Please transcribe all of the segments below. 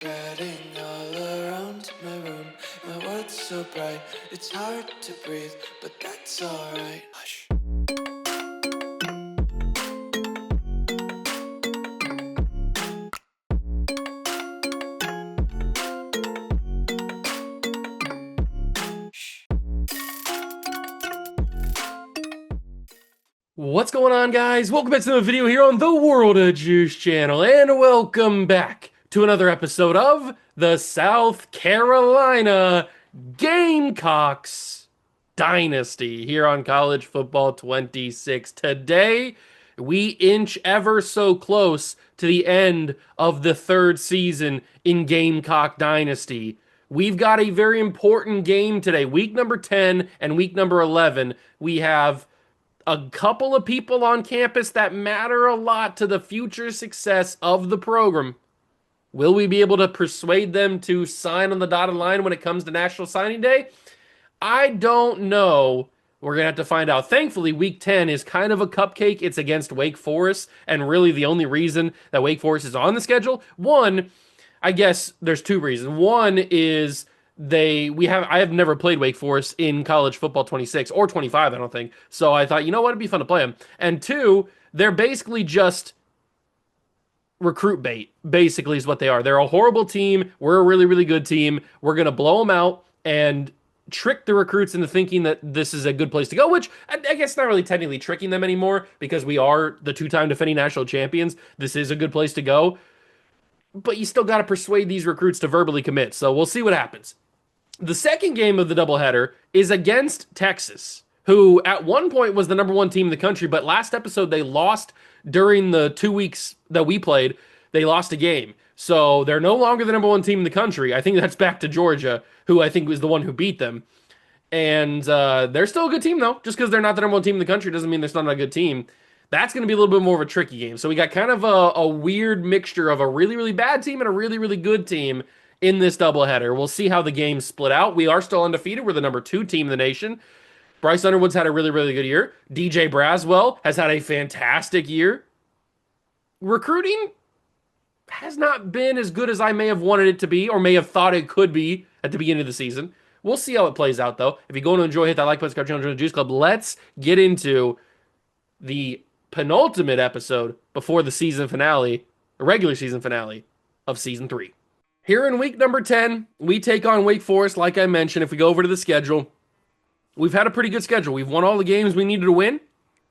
Spreading all around my room, my world's so bright, it's hard to breathe, but that's alright. Hush. What's going on, guys? Welcome back to the video here on the World of Juice channel, and welcome back to another episode of the South Carolina Gamecocks Dynasty here on College Football 26. Today, we inch ever so close to the end of the third season in Gamecock Dynasty. We've got a very important game today. Week number 10 and week number 11. We have a couple of people on campus that matter a lot to the future success of the program. Will we be able to persuade them to sign on the dotted line when it comes to National Signing Day? I don't know. We're going to have to find out. Thankfully, week 10 is kind of a cupcake. It's against Wake Forest, and really the only reason that Wake Forest is on the schedule, one, I guess there's two reasons. One is I have never played Wake Forest in College Football 26 or 25, I don't think. So I thought, you know what, it'd be fun to play them. And two, they're basically just recruit bait, basically is what they are. They're a horrible team. We're a really, really good team. We're going to blow them out and trick the recruits into thinking that this is a good place to go, which I guess not really technically tricking them anymore because we are the two-time defending national champions. This is a good place to go. But you still got to persuade these recruits to verbally commit. So we'll see what happens. The second game of the doubleheader is against Texas, who at one point was the number one team in the country, but last episode they lost during the 2 weeks that we played. They lost a game. So they're no longer the number one team in the country. I think that's back to Georgia, who I think was the one who beat them. And they're still a good team, though. Just because they're not the number one team in the country doesn't mean they're not a good team. That's going to be a little bit more of a tricky game. So we got kind of a weird mixture of a really, really bad team and a really, really good team in this doubleheader. We'll see how the games split out. We are still undefeated. We're the number 2 team in the nation. Bryce Underwood's had a really, really good year. DJ Braswell has had a fantastic year. Recruiting has not been as good as I may have wanted it to be or may have thought it could be at the beginning of the season. We'll see how it plays out, though. If you're going to enjoy, hit that like button, subscribe to the channel, join the Juice Club. Let's get into the penultimate episode before the season finale, the regular season finale of season 3. Here in week number 10, we take on Wake Forest, like I mentioned. If we go over to the schedule, we've had a pretty good schedule. We've won all the games we needed to win,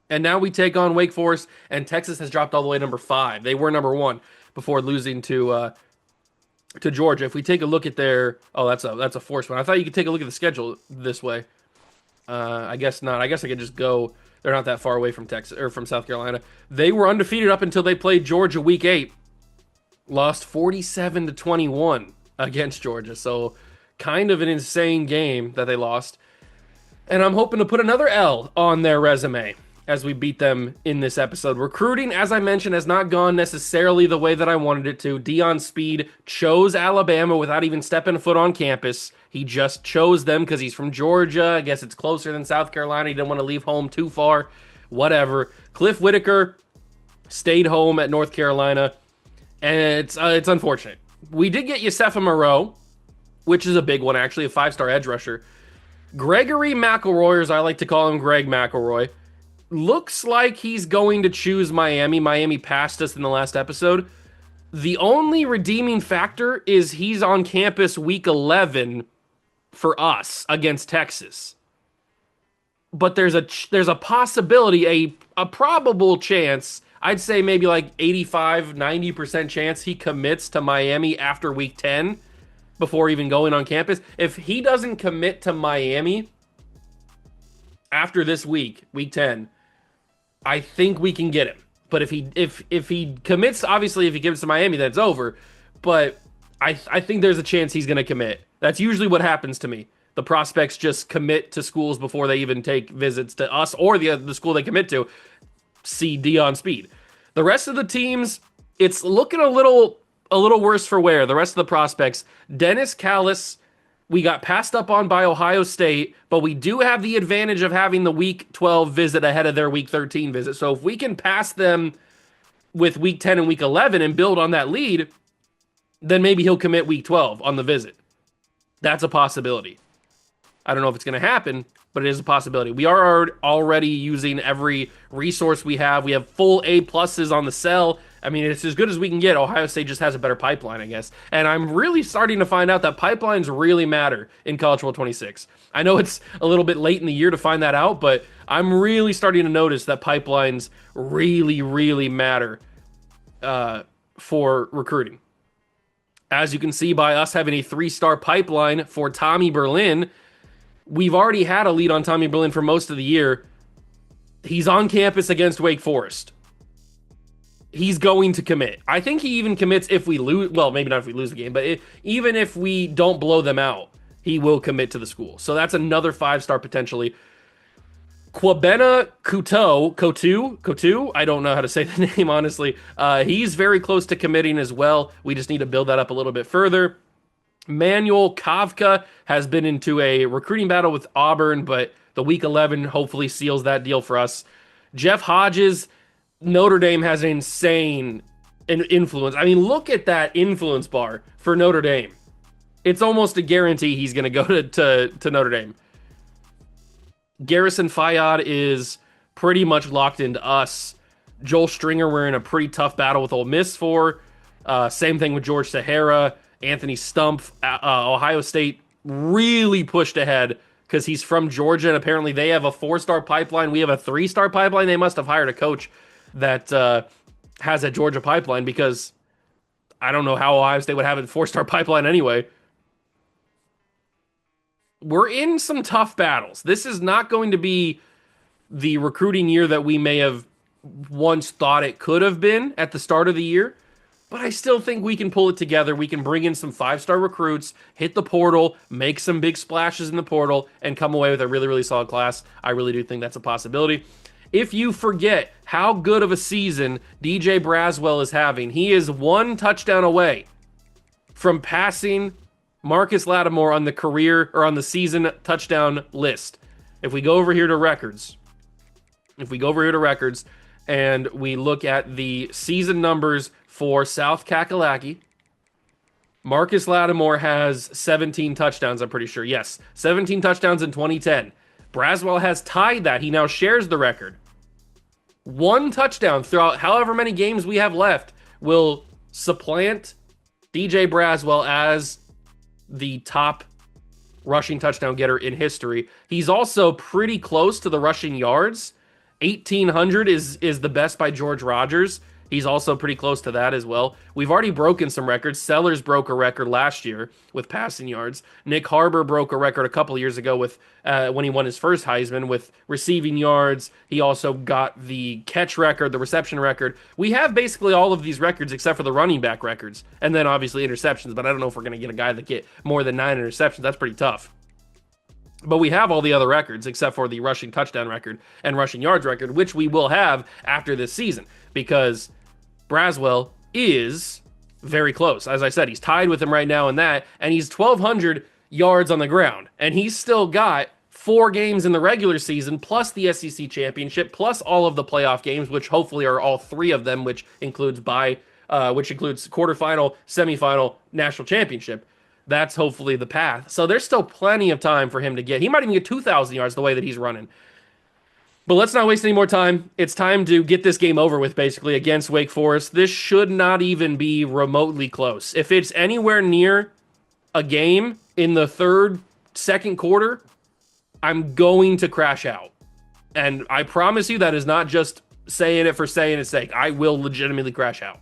and now we take on Wake Forest, and Texas has dropped all the way to number 5. They were number 1 before losing to Georgia. If we take a look at their... Oh, that's a forced one. I thought you could take a look at the schedule this way. I guess not. I guess I could just go... They're not that far away from Texas or from South Carolina. They were undefeated up until they played Georgia week 8. Lost 47-21 against Georgia. So kind of an insane game that they lost. And I'm hoping to put another L on their resume as we beat them in this episode. Recruiting, as I mentioned, has not gone necessarily the way that I wanted it to. Dion Speed chose Alabama without even stepping a foot on campus. He just chose them because he's from Georgia. I guess it's closer than South Carolina. He didn't want to leave home too far. Whatever. Cliff Whitaker stayed home at North Carolina. And it's unfortunate. We did get Yosefa Moreau, which is a big one, actually, a 5-star edge rusher. Gregory McElroy, or as I like to call him, Greg McElroy, looks like he's going to choose Miami. Miami passed us in the last episode. The only redeeming factor is he's on campus week 11 for us against Texas. But there's a possibility, a probable chance, I'd say maybe like 85-90% chance he commits to Miami after week 10 before even going on campus. If he doesn't commit to Miami after this week 10, I think we can get him. But if he commits, obviously if he commits to Miami, then it's over. But I think there's a chance he's going to commit. That's usually what happens to me. The prospects just commit to schools before they even take visits to us or the school they commit to. See Dion Speed. The rest of the teams, it's looking a little worse for wear. The rest of the prospects, Dennis Callis, we got passed up on by Ohio State, but we do have the advantage of having the week 12 visit ahead of their week 13 visit. So if we can pass them with week 10 and week 11 and build on that lead, then maybe he'll commit week 12 on the visit. That's a possibility. I don't know if it's going to happen, but it is a possibility. We are already using every resource we have. We have full A pluses on the cell. I mean, it's as good as we can get. Ohio State just has a better pipeline, I guess. And I'm really starting to find out that pipelines really matter in College Football 26. I know it's a little bit late in the year to find that out, but I'm really starting to notice that pipelines really, really matter for recruiting. As you can see by us having a 3-star pipeline for Tommy Berlin, we've already had a lead on Tommy Berlin for most of the year. He's on campus against Wake Forest. He's going to commit. I think he even commits if we lose. Well, maybe not if we lose the game, but even if we don't blow them out, he will commit to the school. So that's another 5-star potentially. Kwabena Kotu, I don't know how to say the name, honestly. He's very close to committing as well. We just need to build that up a little bit further. Manuel Kavka has been into a recruiting battle with Auburn, but the week 11 hopefully seals that deal for us. Jeff Hodges, Notre Dame has an insane influence. I mean, look at that influence bar for Notre Dame. It's almost a guarantee he's going to go to Notre Dame. Garrison Fayad is pretty much locked into us. Joel Stringer, we're in a pretty tough battle with Ole Miss for. Same thing with George Sahara. Anthony Stumpf, Ohio State really pushed ahead because he's from Georgia, and apparently they have a 4-star pipeline. We have a 3-star pipeline. They must have hired a coach that has a Georgia pipeline, because I don't know how Ohio State would have a 4-star pipeline anyway. We're in some tough battles. This is not going to be the recruiting year that we may have once thought it could have been at the start of the year. But I still think we can pull it together. We can bring in some 5-star recruits, hit the portal, make some big splashes in the portal, and come away with a really, really solid class. I really do think that's a possibility. If you forget how good of a season DJ Braswell is having, he is 1 touchdown away from passing Marcus Lattimore on the career or on the season touchdown list. If we go over here to records, and we look at the season numbers for South Kakalaki, Marcus Lattimore has 17 touchdowns, I'm pretty sure. Yes, 17 touchdowns in 2010. Braswell has tied that. He now shares the record. 1 touchdown throughout however many games we have left will supplant DJ Braswell as the top rushing touchdown getter in history. He's also pretty close to the rushing yards. 1,800 is the best by George Rogers. He's also pretty close to that as well. We've already broken some records. Sellers broke a record last year with passing yards. Nick Harbor broke a record a couple years ago with when he won his first Heisman with receiving yards. He also got the catch record, the reception record. We have basically all of these records except for the running back records. And then obviously interceptions, but I don't know if we're going to get a guy that get more than 9 interceptions. That's pretty tough. But we have all the other records except for the rushing touchdown record and rushing yards record, which we will have after this season, because Braswell is very close. As I said, he's tied with him right now in that, and he's 1,200 yards on the ground. And he's still got 4 games in the regular season, plus the SEC championship, plus all of the playoff games, which hopefully are all 3 of them, which includes quarterfinal, semifinal, national championship. That's hopefully the path. So there's still plenty of time for him to get. He might even get 2,000 yards the way that he's running. But let's not waste any more time. It's time to get this game over with, basically, against Wake Forest. This should not even be remotely close. If it's anywhere near a game in the second quarter, I'm going to crash out. And I promise you that is not just saying it for saying its sake. I will legitimately crash out.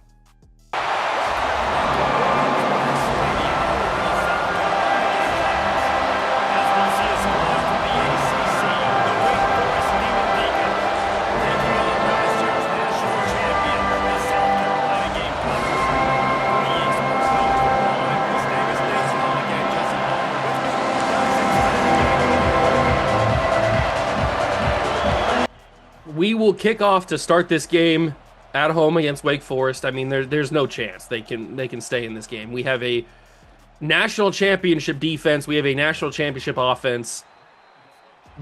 We will kick off to start this game at home against Wake Forest. I mean, there's no chance they can stay in this game. We have a national championship defense. We have a national championship offense.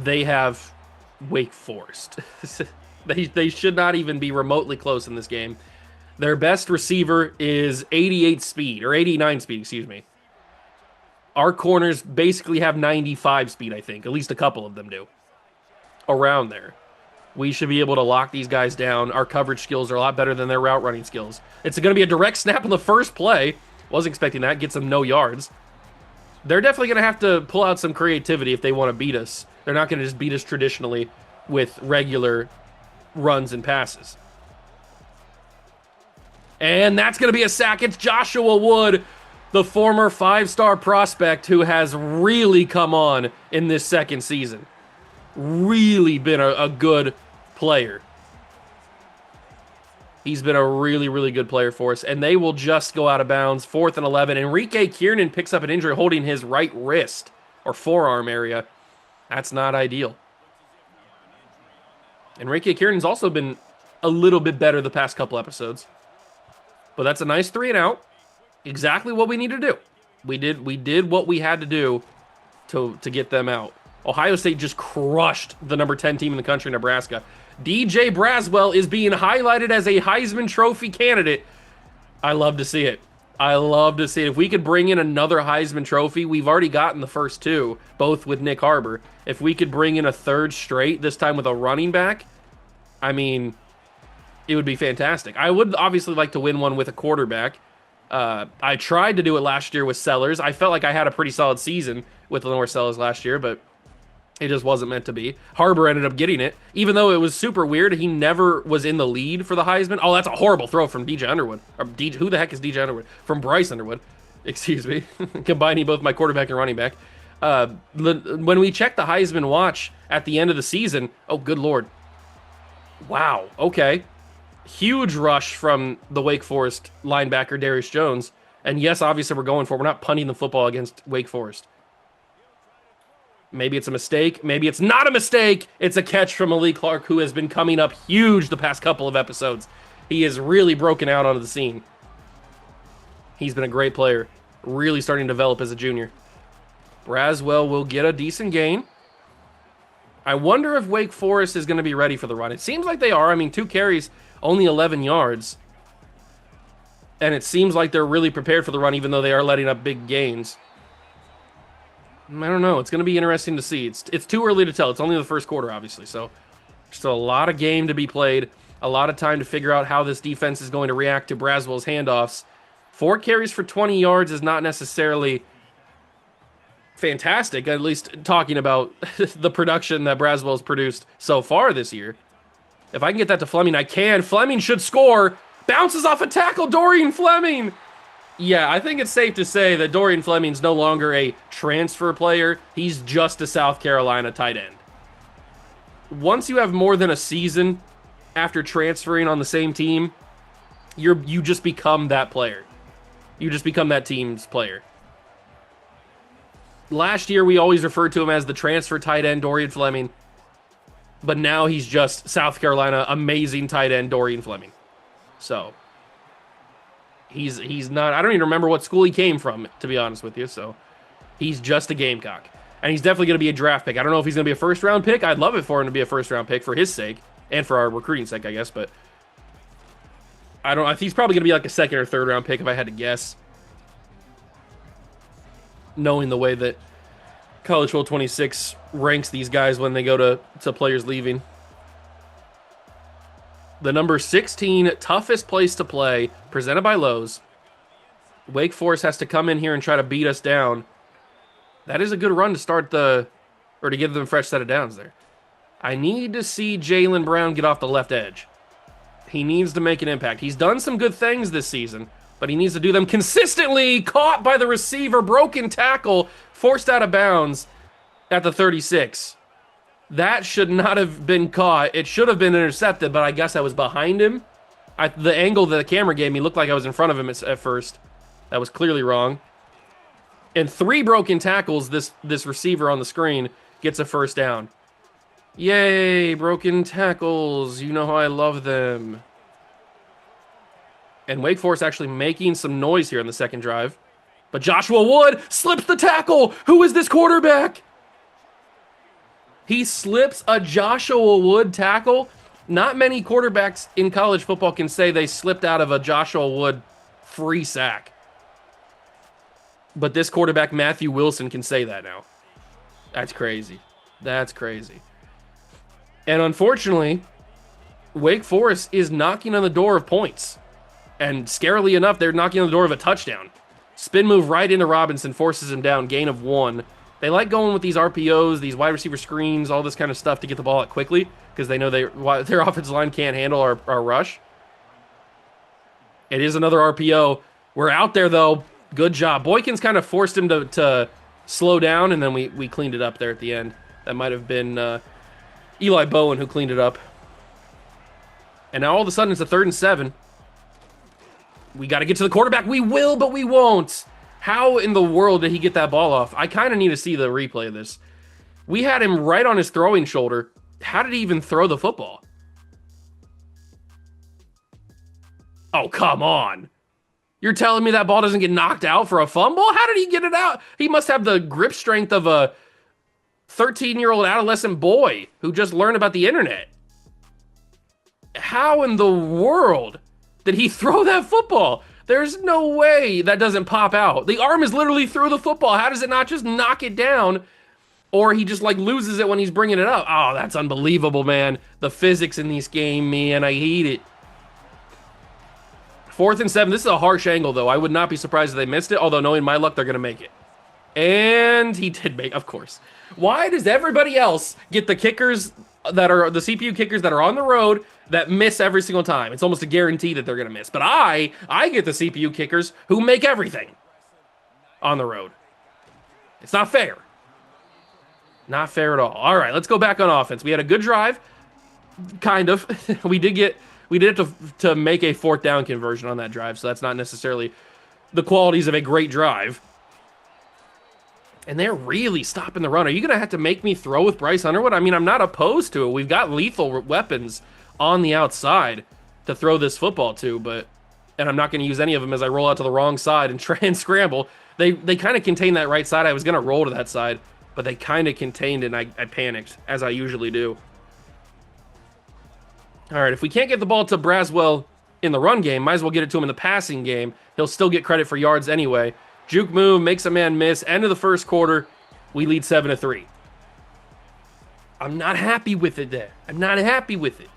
They have Wake Forest. They should not even be remotely close in this game. Their best receiver is 88 speed, or 89 speed, excuse me. Our corners basically have 95 speed, I think. At least a couple of them do. Around there. We should be able to lock these guys down. Our coverage skills are a lot better than their route running skills. It's going to be a direct snap on the first play. Wasn't expecting that. Gets them no yards. They're definitely going to have to pull out some creativity if they want to beat us. They're not going to just beat us traditionally with regular runs and passes. And that's going to be a sack. It's Joshua Wood, the former 5-star prospect who has really come on in this second season. Really been a good player. He's been a really, really good player for us. And they will just go out of bounds. 4th and 11. Enrique Kiernan picks up an injury holding his right wrist or forearm area. That's not ideal. Enrique Kiernan's also been a little bit better the past couple episodes. But that's a nice 3 and out. Exactly what we need to do. We did what we had to do to get them out. Ohio State just crushed the number 10 team in the country, Nebraska. DJ Braswell is being highlighted as a Heisman Trophy candidate. I love to see it. I love to see it. If we could bring in another Heisman Trophy, we've already gotten the first 2, both with Nick Harbor. If we could bring in a 3rd straight, this time with a running back, I mean, it would be fantastic. I would obviously like to win one with a quarterback. I tried to do it last year with Sellers. I felt like I had a pretty solid season with Lenore Sellers last year, but it just wasn't meant to be. Harbor ended up getting it, even though it was super weird. He never was in the lead for the Heisman. Oh, that's a horrible throw from DJ Underwood. Or who the heck is DJ Underwood? From Bryce Underwood. Excuse me. Combining both my quarterback and running back. When we checked the Heisman watch at the end of the season, oh, good Lord. Wow, okay. Huge rush from the Wake Forest linebacker, Darius Jones. And yes, obviously we're going for it. We're not punting the football against Wake Forest. Maybe it's a mistake. Maybe it's not a mistake. It's a catch from Malik Clark, who has been coming up huge the past couple of episodes. He has really broken out onto the scene. He's been a great player. Really starting to develop as a junior. Braswell will get a decent gain. I wonder if Wake Forest is going to be ready for the run. It seems like they are. I mean, 2 carries, only 11 yards. And it seems like they're really prepared for the run, even though they are letting up big gains. I don't know. It's going to be interesting to see. It's too early to tell. It's only the first quarter, obviously. So, just a lot of game to be played. A lot of time to figure out how this defense is going to react to Braswell's handoffs. 4 carries for 20 yards is not necessarily fantastic, at least talking about the production that Braswell's produced so far this year. If I can get that to Fleming, I can. Fleming should score. Bounces off a tackle. Dorian Fleming. Yeah, I think it's safe to say that Dorian Fleming's no longer a transfer player. He's just a South Carolina tight end. Once you have more than a season after transferring on the same team, you just become that player. You just become that team's player. Last year, we always referred to him as the transfer tight end, Dorian Fleming. But now he's just South Carolina amazing tight end, Dorian Fleming. So he's not, I don't even remember what school he came from, to be honest with you. So he's just a Gamecock. And he's definitely going to be a draft pick. I don't know if he's going to be a first-round pick. I'd love it for him to be a first-round pick for his sake and for our recruiting sake, I guess. But I think he's probably going to be like a second or third-round pick if I had to guess. Knowing the way that College World 26 ranks these guys when they go to players leaving. The number 16 toughest place to play, presented by Lowe's. Wake Forest has to come in here and try to beat us down. That is a good run to start or to give them a fresh set of downs there. I need to see Jaylen Brown get off the left edge. He needs to make an impact. He's done some good things this season, but he needs to do them consistently. Caught by the receiver, broken tackle, forced out of bounds at the 36. That should not have been caught. It should have been intercepted, but I guess I was behind him. The angle that the camera gave me looked like I was in front of him at first. That was clearly wrong. And 3 broken tackles, this receiver on the screen gets a first down. Yay, broken tackles. You know how I love them. And Wake Forest actually making some noise here in the second drive. But Joshua Wood slips the tackle. Who is this quarterback? He slips a Joshua Wood tackle. Not many quarterbacks in college football can say they slipped out of a Joshua Wood free sack. But this quarterback, Matthew Wilson, can say that now. That's crazy. That's crazy. And unfortunately, Wake Forest is knocking on the door of points. And scarily enough, they're knocking on the door of a touchdown. Spin move right into Robinson, forces him down, gain of 1. They like going with these RPOs, these wide receiver screens, all this kind of stuff to get the ball out quickly because they know their offensive line can't handle our rush. It is another RPO. We're out there, though. Good job. Boykins kind of forced him to slow down, and then we cleaned it up there at the end. That might have been Eli Bowen who cleaned it up. And now all of a sudden it's a 3rd and 7. We got to get to the quarterback. We will, but we won't. How in the world did he get that ball off? I kind of need to see the replay of this. We had him right on his throwing shoulder. How did he even throw the football? Oh, come on. You're telling me that ball doesn't get knocked out for a fumble? How did he get it out? He must have the grip strength of a 13-year-old adolescent boy who just learned about the internet. How in the world did he throw that football? There's no way that doesn't pop out. The arm is literally through the football. How does it not just knock it down? Or he just like loses it when he's bringing it up. Oh, that's unbelievable, man. The physics in this game, man, I hate it. 4th and 7. This is a harsh angle, though. I would not be surprised if they missed it, although knowing my luck, they're going to make it. And he did make, of course. Why does everybody else get the kickers that are the CPU kickers that are on the road that miss every single time? It's almost a guarantee that they're going to miss. But I get the CPU kickers who make everything on the road. It's not fair. Not fair at all. All right, let's go back on offense. We had a good drive, kind of. we did have to make a 4th down conversion on that drive, so that's not necessarily the qualities of a great drive. And they're really stopping the run. Are you going to have to make me throw with Bryce Underwood? I mean, I'm not opposed to it. We've got lethal weapons on the outside to throw this football to, and I'm not going to use any of them as I roll out to the wrong side and try and scramble. They kind of contained that right side. I was going to roll to that side, but they kind of contained it, and I panicked, as I usually do. All right, if we can't get the ball to Braswell in the run game, might as well get it to him in the passing game. He'll still get credit for yards anyway. Juke move, makes a man miss. End of the first quarter, we lead 7-3. I'm not happy with it there. I'm not happy with it.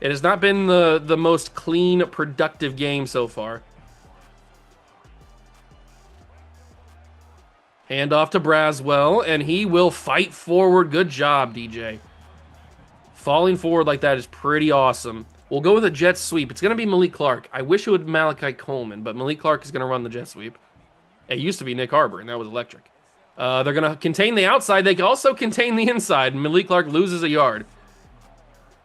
It has not been the most clean, productive game so far. Hand off to Braswell, and he will fight forward. Good job, DJ. Falling forward like that is pretty awesome. We'll go with a jet sweep. It's going to be Malik Clark. I wish it would be Malachi Coleman, but Malik Clark is going to run the jet sweep. It used to be Nick Harbor, and that was electric. They're going to contain the outside. They can also contain the inside, and Malik Clark loses a yard.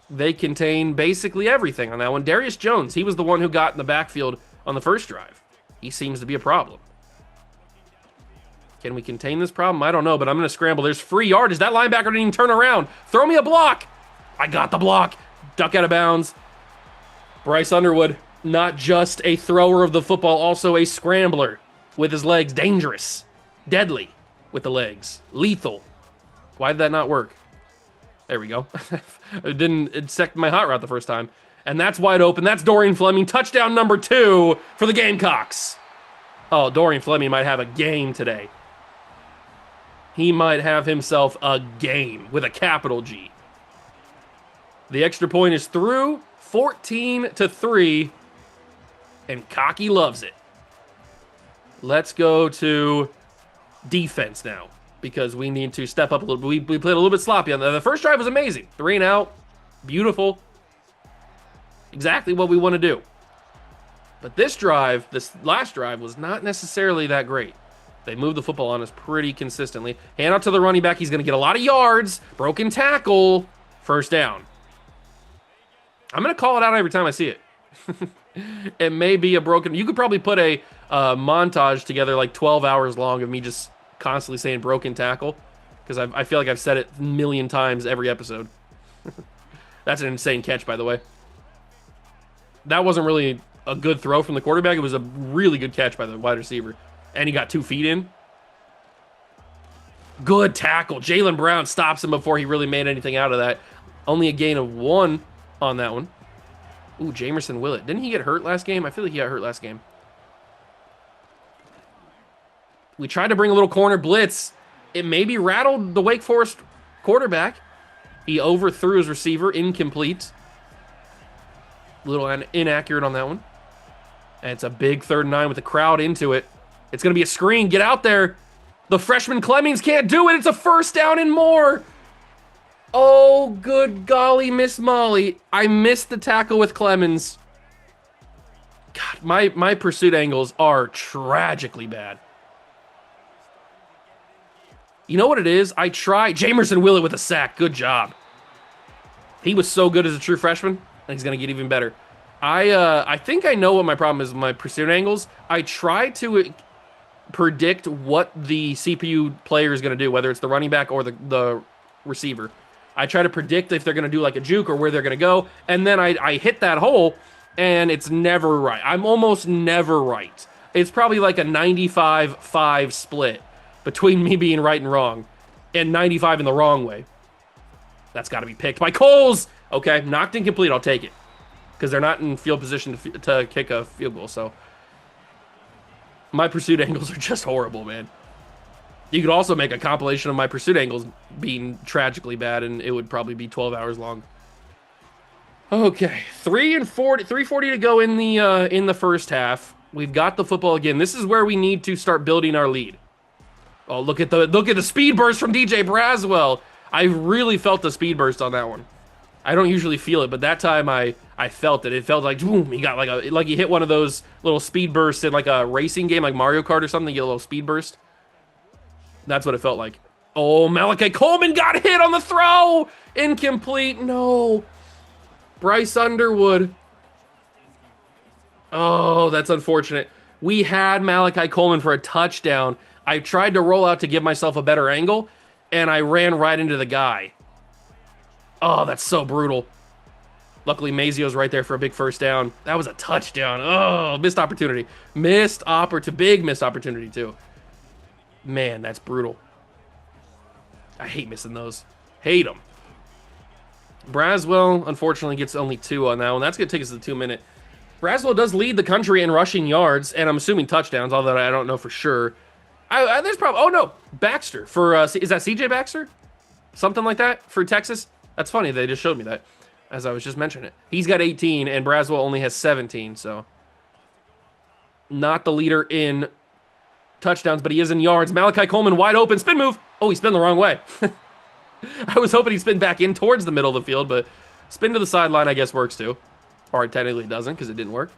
They contain basically everything on that one. Darius Jones, he was the one who got in the backfield on the first drive. He seems to be a problem. Can we contain this problem? I don't know, but I'm going to scramble. There's free yardage. That linebacker didn't even turn around. Throw me a block. I got the block. Duck out of bounds. Bryce Underwood, not just a thrower of the football, also a scrambler with his legs. Dangerous. Deadly with the legs. Lethal. Why did that not work? There we go. It didn't insect my hot route the first time. And that's wide open. That's Dorian Fleming. Touchdown number 2 for the Gamecocks. Oh, Dorian Fleming might have a game today. He might have himself a game with a capital G. The extra point is through, 14-3, and Cocky loves it. Let's go to defense now, because we need to step up a little bit. We played a little bit sloppy on that. The first drive was amazing. 3 and out, beautiful. Exactly what we want to do. But this last drive was not necessarily that great. They moved the football on us pretty consistently. Hand out to the running back. He's going to get a lot of yards. Broken tackle. First down. I'm going to call it out every time I see it. It may be a broken... You could probably put a montage together like 12 hours long of me just constantly saying broken tackle, because I feel like I've said it a million times every episode. That's an insane catch, by the way. That wasn't really a good throw from the quarterback. It was a really good catch by the wide receiver. And he got 2 feet in. Good tackle. Jaylen Brown stops him before he really made anything out of that. Only a gain of 1. on that one. Ooh, Jamerson Willett. Didn't he get hurt last game? I feel like he got hurt last game. We tried to bring a little corner blitz. It maybe rattled the Wake Forest quarterback. He overthrew his receiver, incomplete. A little inaccurate on that one. And it's a big 3rd and 9 with the crowd into it. It's going to be a screen. Get out there. The freshman Clemmings can't do it. It's a 1st down and more. Oh, good golly, Miss Molly. I missed the tackle with Clemens. God, my pursuit angles are tragically bad. You know what it is? I tried. Jamerson Willett with a sack. Good job. He was so good as a true freshman, and he's going to get even better. I think I know what my problem is with my pursuit angles. I try to predict what the CPU player is going to do, whether it's the running back or the receiver. I try to predict if they're going to do like a juke or where they're going to go, and then I hit that hole, and it's never right. I'm almost never right. It's probably like a 95-5 split between me being right and wrong, and 95 in the wrong way. That's got to be picked by Coles. Okay, knocked incomplete. I'll take it because they're not in field position to kick a field goal. So my pursuit angles are just horrible, man. You could also make a compilation of my pursuit angles being tragically bad, and it would probably be 12 hours long. Okay, 3:40 to go in the first half. We've got the football again. This is where we need to start building our lead. Oh, look at the speed burst from DJ Braswell. I really felt the speed burst on that one. I don't usually feel it, but that time I felt it. It felt like boom, he got like he hit one of those little speed bursts in like a racing game, like Mario Kart or something. You get a little speed burst. That's what it felt like. Oh, Malachi Coleman got hit on the throw. Incomplete. No. Bryce Underwood. Oh, that's unfortunate. We had Malachi Coleman for a touchdown. I tried to roll out to give myself a better angle, and I ran right into the guy. Oh, that's so brutal. Luckily, Mazio's right there for a big 1st down. That was a touchdown. Oh, missed opportunity. Big missed opportunity, too. Man, that's brutal. I hate missing those. Hate them. Braswell, unfortunately, gets only 2 on that one. That's going to take us to the 2-minute. Braswell does lead the country in rushing yards, and I'm assuming touchdowns, although I don't know for sure. There's probably... Oh, no. Baxter. Is that CJ Baxter? Something like that for Texas? That's funny. They just showed me that as I was just mentioning it. He's got 18, and Braswell only has 17, so... Not the leader in touchdowns, but he is in yards. Malachi Coleman wide open. Spin move. Oh, he spun the wrong way. I was hoping he'd spin back in towards the middle of the field, but spin to the sideline, I guess, works too. Or it technically doesn't because it didn't work.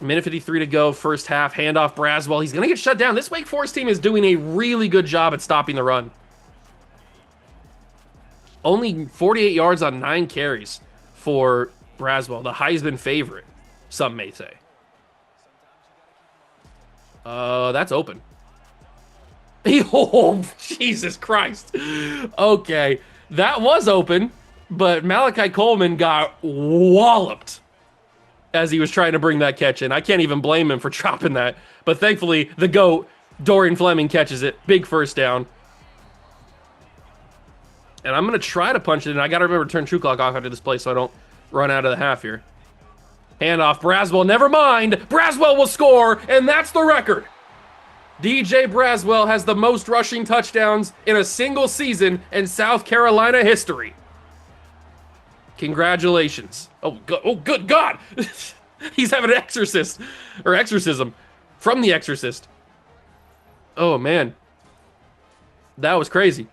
Minute 53 to go, first half. Handoff Braswell. He's going to get shut down. This Wake Forest team is doing a really good job at stopping the run. Only 48 yards on 9 carries for Braswell, the Heisman favorite, some may say. That's open. Oh, Jesus Christ. Okay, that was open, but Malachi Coleman got walloped as he was trying to bring that catch in. I can't even blame him for dropping that, but thankfully, the GOAT, Dorian Fleming, catches it. Big 1st down. And I'm going to try to punch it in. I got to remember to turn True Clock off after this play so I don't run out of the half here. Handoff, Braswell, never mind. Braswell will score, and that's the record. DJ Braswell has the most rushing touchdowns in a single season in South Carolina history. Congratulations. Oh, good God. He's having an exorcism from The Exorcist. Oh, man. That was crazy.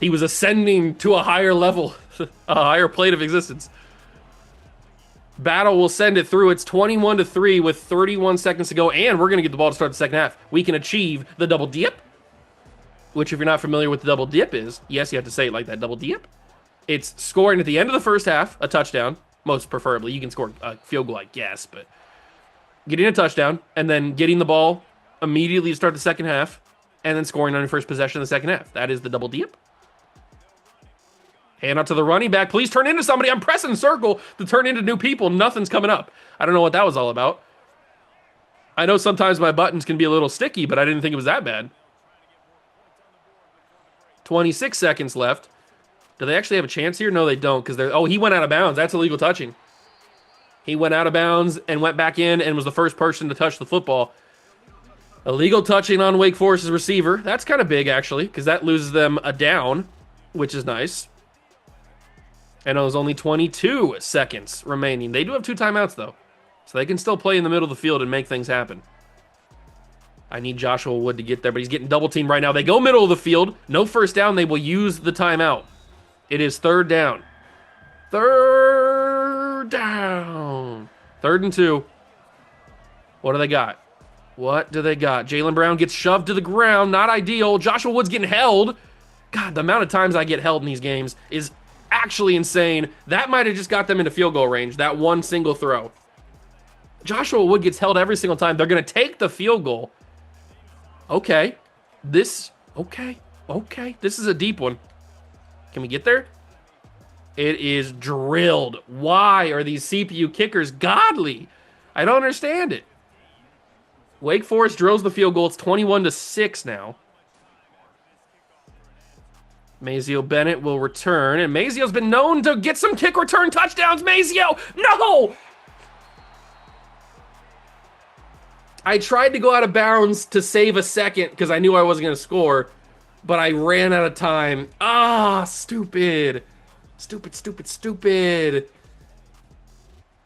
He was ascending to a higher level, a higher plane of existence. Battle will send it through. It's 21-3 with 31 seconds to go, and we're going to get the ball to start the second half. We can achieve the double dip, which if you're not familiar with the double dip is, yes, you have to say it like that, double dip. It's scoring at the end of the first half, a touchdown, most preferably. You can score a field goal, I guess, but getting a touchdown and then getting the ball immediately to start the second half and then scoring on your first possession in the second half. That is the double dip. Hand out to the running back. Please turn into somebody. I'm pressing circle to turn into new people. Nothing's coming up. I don't know what that was all about. I know sometimes my buttons can be a little sticky, but I didn't think it was that bad. 26 seconds left. Do they actually have a chance here? No, they don't, because they're... Oh, he went out of bounds. That's illegal touching. He went out of bounds and went back in and was the first person to touch the football. Illegal touching on Wake Forest's receiver. That's kind of big, actually, because that loses them a down, which is nice. And it was only 22 seconds remaining. They do have 2 timeouts, though, so they can still play in the middle of the field and make things happen. I need Joshua Wood to get there, but he's getting double-teamed right now. They go middle of the field. No first down. They will use the timeout. It is 3rd down. 3rd down. 3rd and 2. What do they got? What do they got? Jaylen Brown gets shoved to the ground. Not ideal. Joshua Wood's getting held. God, the amount of times I get held in these games is actually insane. That might have just got them into field goal range, that one single throw. Joshua Wood gets held every single time. They're going to take the field goal. Okay. Okay. This is a deep one. Can we get there? It is drilled. Why are these CPU kickers godly? I don't understand it. Wake Forest drills the field goal. It's 21-6 now. Mazeo Bennett will return, and Mazeo's been known to get some kick return touchdowns. Mazeo, no! I tried to go out of bounds to save a second because I knew I wasn't going to score, but I ran out of time. Ah, stupid. Stupid.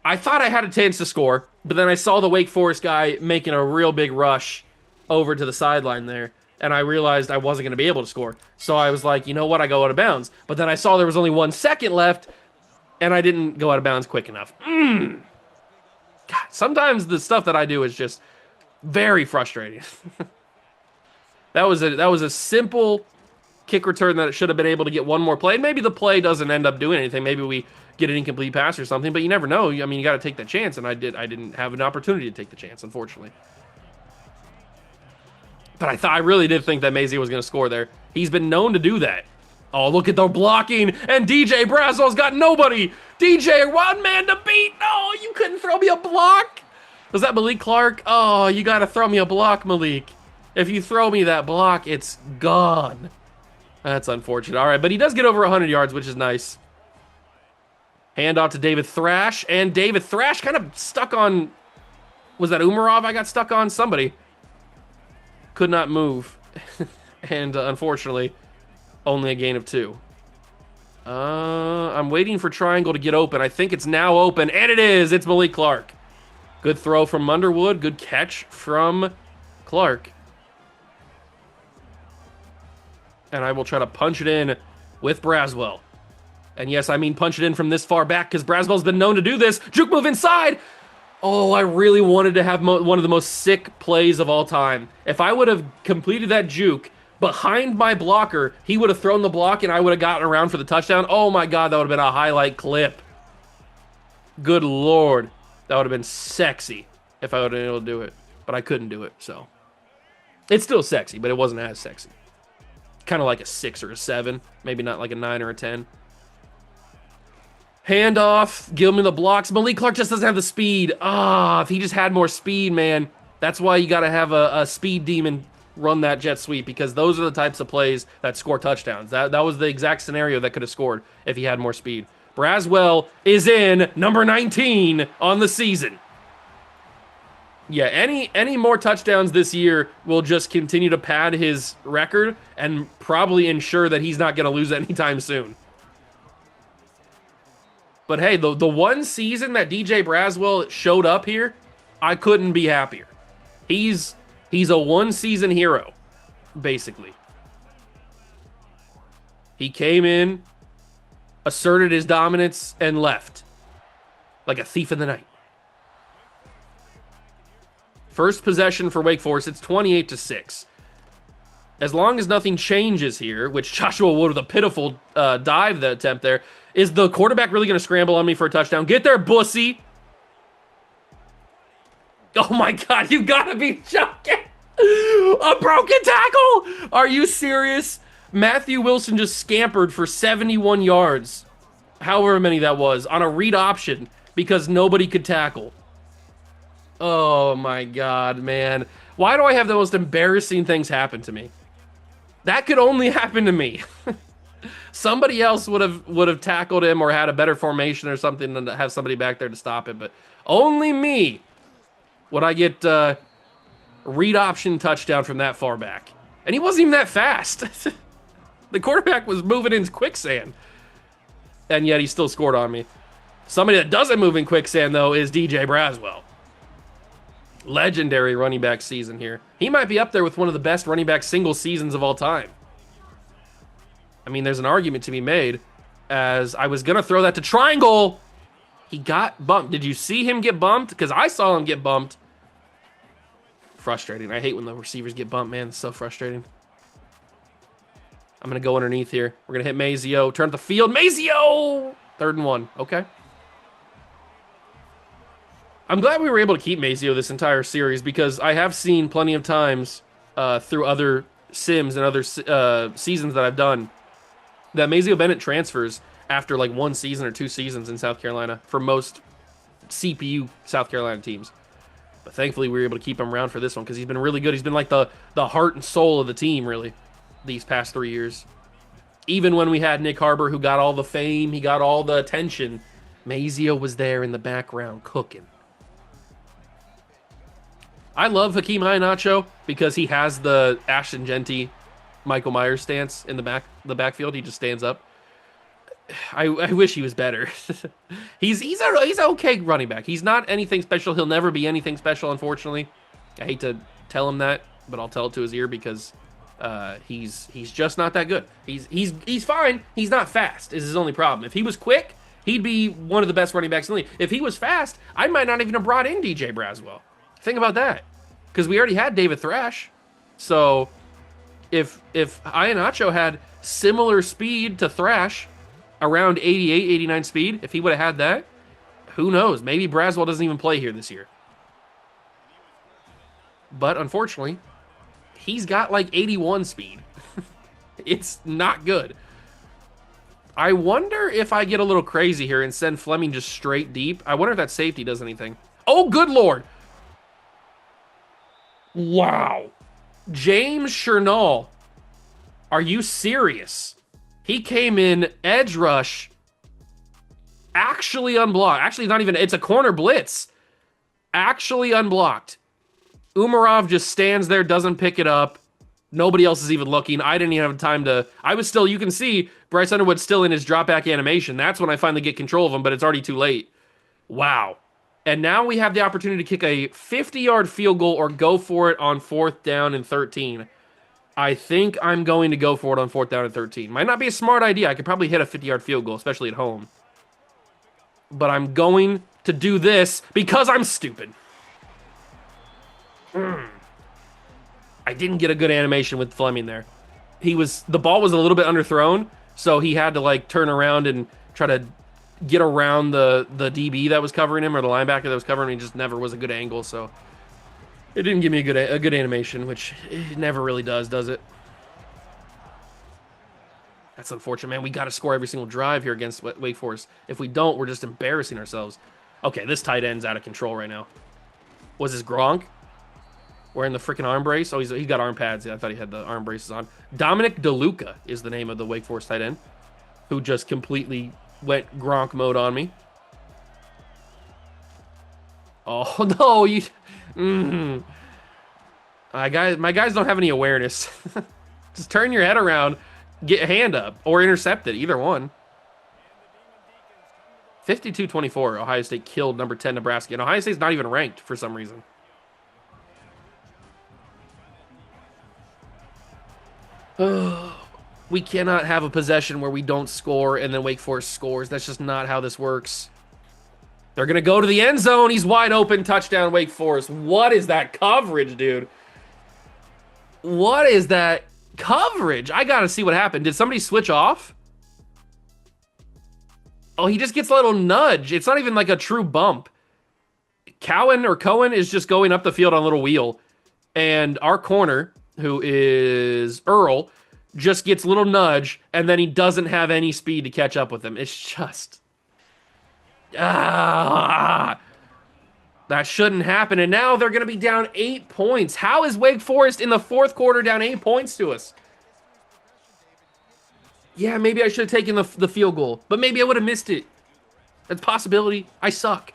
I thought I had a chance to score, but then I saw the Wake Forest guy making a real big rush over to the sideline there, and I realized I wasn't going to be able to score. So I was like, you know what, I go out of bounds. But then I saw there was only 1 second left, and I didn't go out of bounds quick enough. God, sometimes the stuff that I do is just very frustrating. That was a simple kick return that it should have been able to get one more play. And maybe the play doesn't end up doing anything. Maybe we get an incomplete pass or something, but you never know. I mean, you got to take that chance, and I didn't have an opportunity to take the chance, unfortunately. But I really did think that Mazey was going to score there. He's been known to do that. Oh, look at the blocking, and DJ Braswell's got nobody. DJ, one man to beat. No, you couldn't throw me a block. Was that Malik Clark? Oh, you got to throw me a block, Malik. If you throw me that block, it's gone. That's unfortunate. All right, but he does get over 100 yards, which is nice. Handoff to David Thrash, and David Thrash kind of stuck on... Was that Umarov I got stuck on? Somebody. Could not move. And unfortunately, only a gain of 2. I'm waiting for Triangle to get open. I think it's now open, and it is. It's Malik Clark. Good throw from Underwood. Good catch from Clark. And I will try to punch it in with Braswell. And yes, I mean punch it in from this far back because Braswell's been known to do this. Juke move inside. Oh, I really wanted to have one of the most sick plays of all time. If I would have completed that juke behind my blocker, he would have thrown the block and I would have gotten around for the touchdown. Oh my God, that would have been a highlight clip. Good Lord. That would have been sexy if I would have been able to do it. But I couldn't do it, so. It's still sexy, but it wasn't as sexy. Kind of like a 6 or a 7. Maybe not like a 9 or a 10. Handoff. Gilman the blocks. Malik Clark just doesn't have the speed. If he just had more speed, man. That's why you got to have a speed demon run that jet sweep, because those are the types of plays that score touchdowns. That was the exact scenario that could have scored if he had more speed. Braswell is in number 19 on the season. Yeah, any more touchdowns this year will just continue to pad his record and probably ensure that he's not going to lose anytime soon. But hey, the one season that DJ Braswell showed up here, I couldn't be happier. He's a one-season hero, basically. He came in, asserted his dominance, and left like a thief in the night. First possession for Wake Forest, it's 28-6. As long as nothing changes here, which Joshua Wood with a pitiful dive attempt there, is the quarterback really going to scramble on me for a touchdown? Get there, Bussy! Oh my God, you gotta be joking! A broken tackle? Are you serious? Matthew Wilson just scampered for 71 yards, however many that was, on a read option because nobody could tackle. Oh my God, man. Why do I have the most embarrassing things happen to me? That could only happen to me. Somebody else would have tackled him or had a better formation or something than to have somebody back there to stop it. But only me would I get read option touchdown from that far back. And he wasn't even that fast. The quarterback was moving in quicksand. And yet he still scored on me. Somebody that doesn't move in quicksand, though, is DJ Braswell. Legendary running back season here. He might be up there with one of the best running back single seasons of all time. I mean, there's an argument to be made, as I was going to throw that to triangle. He got bumped. Did you see him get bumped? Because I saw him get bumped. Frustrating. I hate when the receivers get bumped, man. It's so frustrating. I'm going to go underneath here. We're going to hit Mazio. Turn up the field. Mazio! 3rd and 1. Okay. I'm glad we were able to keep Mazio this entire series, because I have seen plenty of times through other sims and other seasons that I've done that Mazio Bennett transfers after like 1 season or 2 seasons in South Carolina for most CPU South Carolina teams. But thankfully we were able to keep him around for this one, because he's been really good. He's been like the heart and soul of the team, really, these past 3 years. Even when we had Nick Harbor, who got all the fame, he got all the attention, Mazio was there in the background cooking. I love Hakeem Nacho because he has the Ashton Genty, Michael Myers stance in the backfield. He just stands up. I wish he was better. he's an okay running back. He's not anything special. He'll never be anything special, unfortunately. I hate to tell him that, but I'll tell it to his ear, because he's just not that good. He's fine. He's not fast is his only problem. If he was quick, he'd be one of the best running backs in the league. If he was fast, I might not even have brought in DJ Braswell. Think about that, because we already had David Thrash. So if Iheanacho had similar speed to Thrash, around 88, 89 speed, if he would have had that, who knows? Maybe Braswell doesn't even play here this year. But unfortunately, he's got like 81 speed. It's not good. I wonder if I get a little crazy here and send Fleming just straight deep. I wonder if that safety does anything. Oh, good Lord. Wow. James Chernall. Are you serious? He came in edge rush, actually unblocked. Actually, not even, it's a corner blitz. Actually unblocked. Umarov just stands there, doesn't pick it up. Nobody else is even looking. I didn't even have time to, I was still, you can see Bryce Underwood's still in his drop back animation. That's when I finally get control of him, but it's already too late. Wow. And now we have the opportunity to kick a 50-yard field goal or go for it on 4th down and 13. I think I'm going to go for it on 4th down and 13. Might not be a smart idea. I could probably hit a 50-yard field goal, especially at home. But I'm going to do this because I'm stupid. I didn't get a good animation with Fleming there. The ball was a little bit underthrown, so he had to like turn around and try to get around the DB that was covering him, or the linebacker that was covering him. He just never was a good angle, so it didn't give me a good animation, which it never really does it? That's unfortunate, man. We got to score every single drive here against Wake Forest. If we don't, we're just embarrassing ourselves. Okay, this tight end's out of control right now. Was this Gronk wearing the freaking arm brace? Oh, he got arm pads. Yeah, I thought he had the arm braces on. Dominic DeLuca is the name of the Wake Forest tight end, who just completely went Gronk mode on me. Oh, no. My guys don't have any awareness. Just turn your head around, get a hand up, or intercept it. Either one. 52-24. Ohio State killed number 10 Nebraska. And Ohio State's not even ranked for some reason. We cannot have a possession where we don't score and then Wake Forest scores. That's just not how this works. They're going to go to the end zone. He's wide open. Touchdown, Wake Forest. What is that coverage, dude? What is that coverage? I got to see what happened. Did somebody switch off? Oh, he just gets a little nudge. It's not even like a true bump. Cohen is just going up the field on a little wheel. And our corner, who is Earl, just gets a little nudge, and then he doesn't have any speed to catch up with him. It's just... that shouldn't happen. And now they're going to be down 8 points. How is Wake Forest in the 4th quarter down 8 points to us? Yeah, maybe I should have taken the field goal, but maybe I would have missed it. That's a possibility. I suck.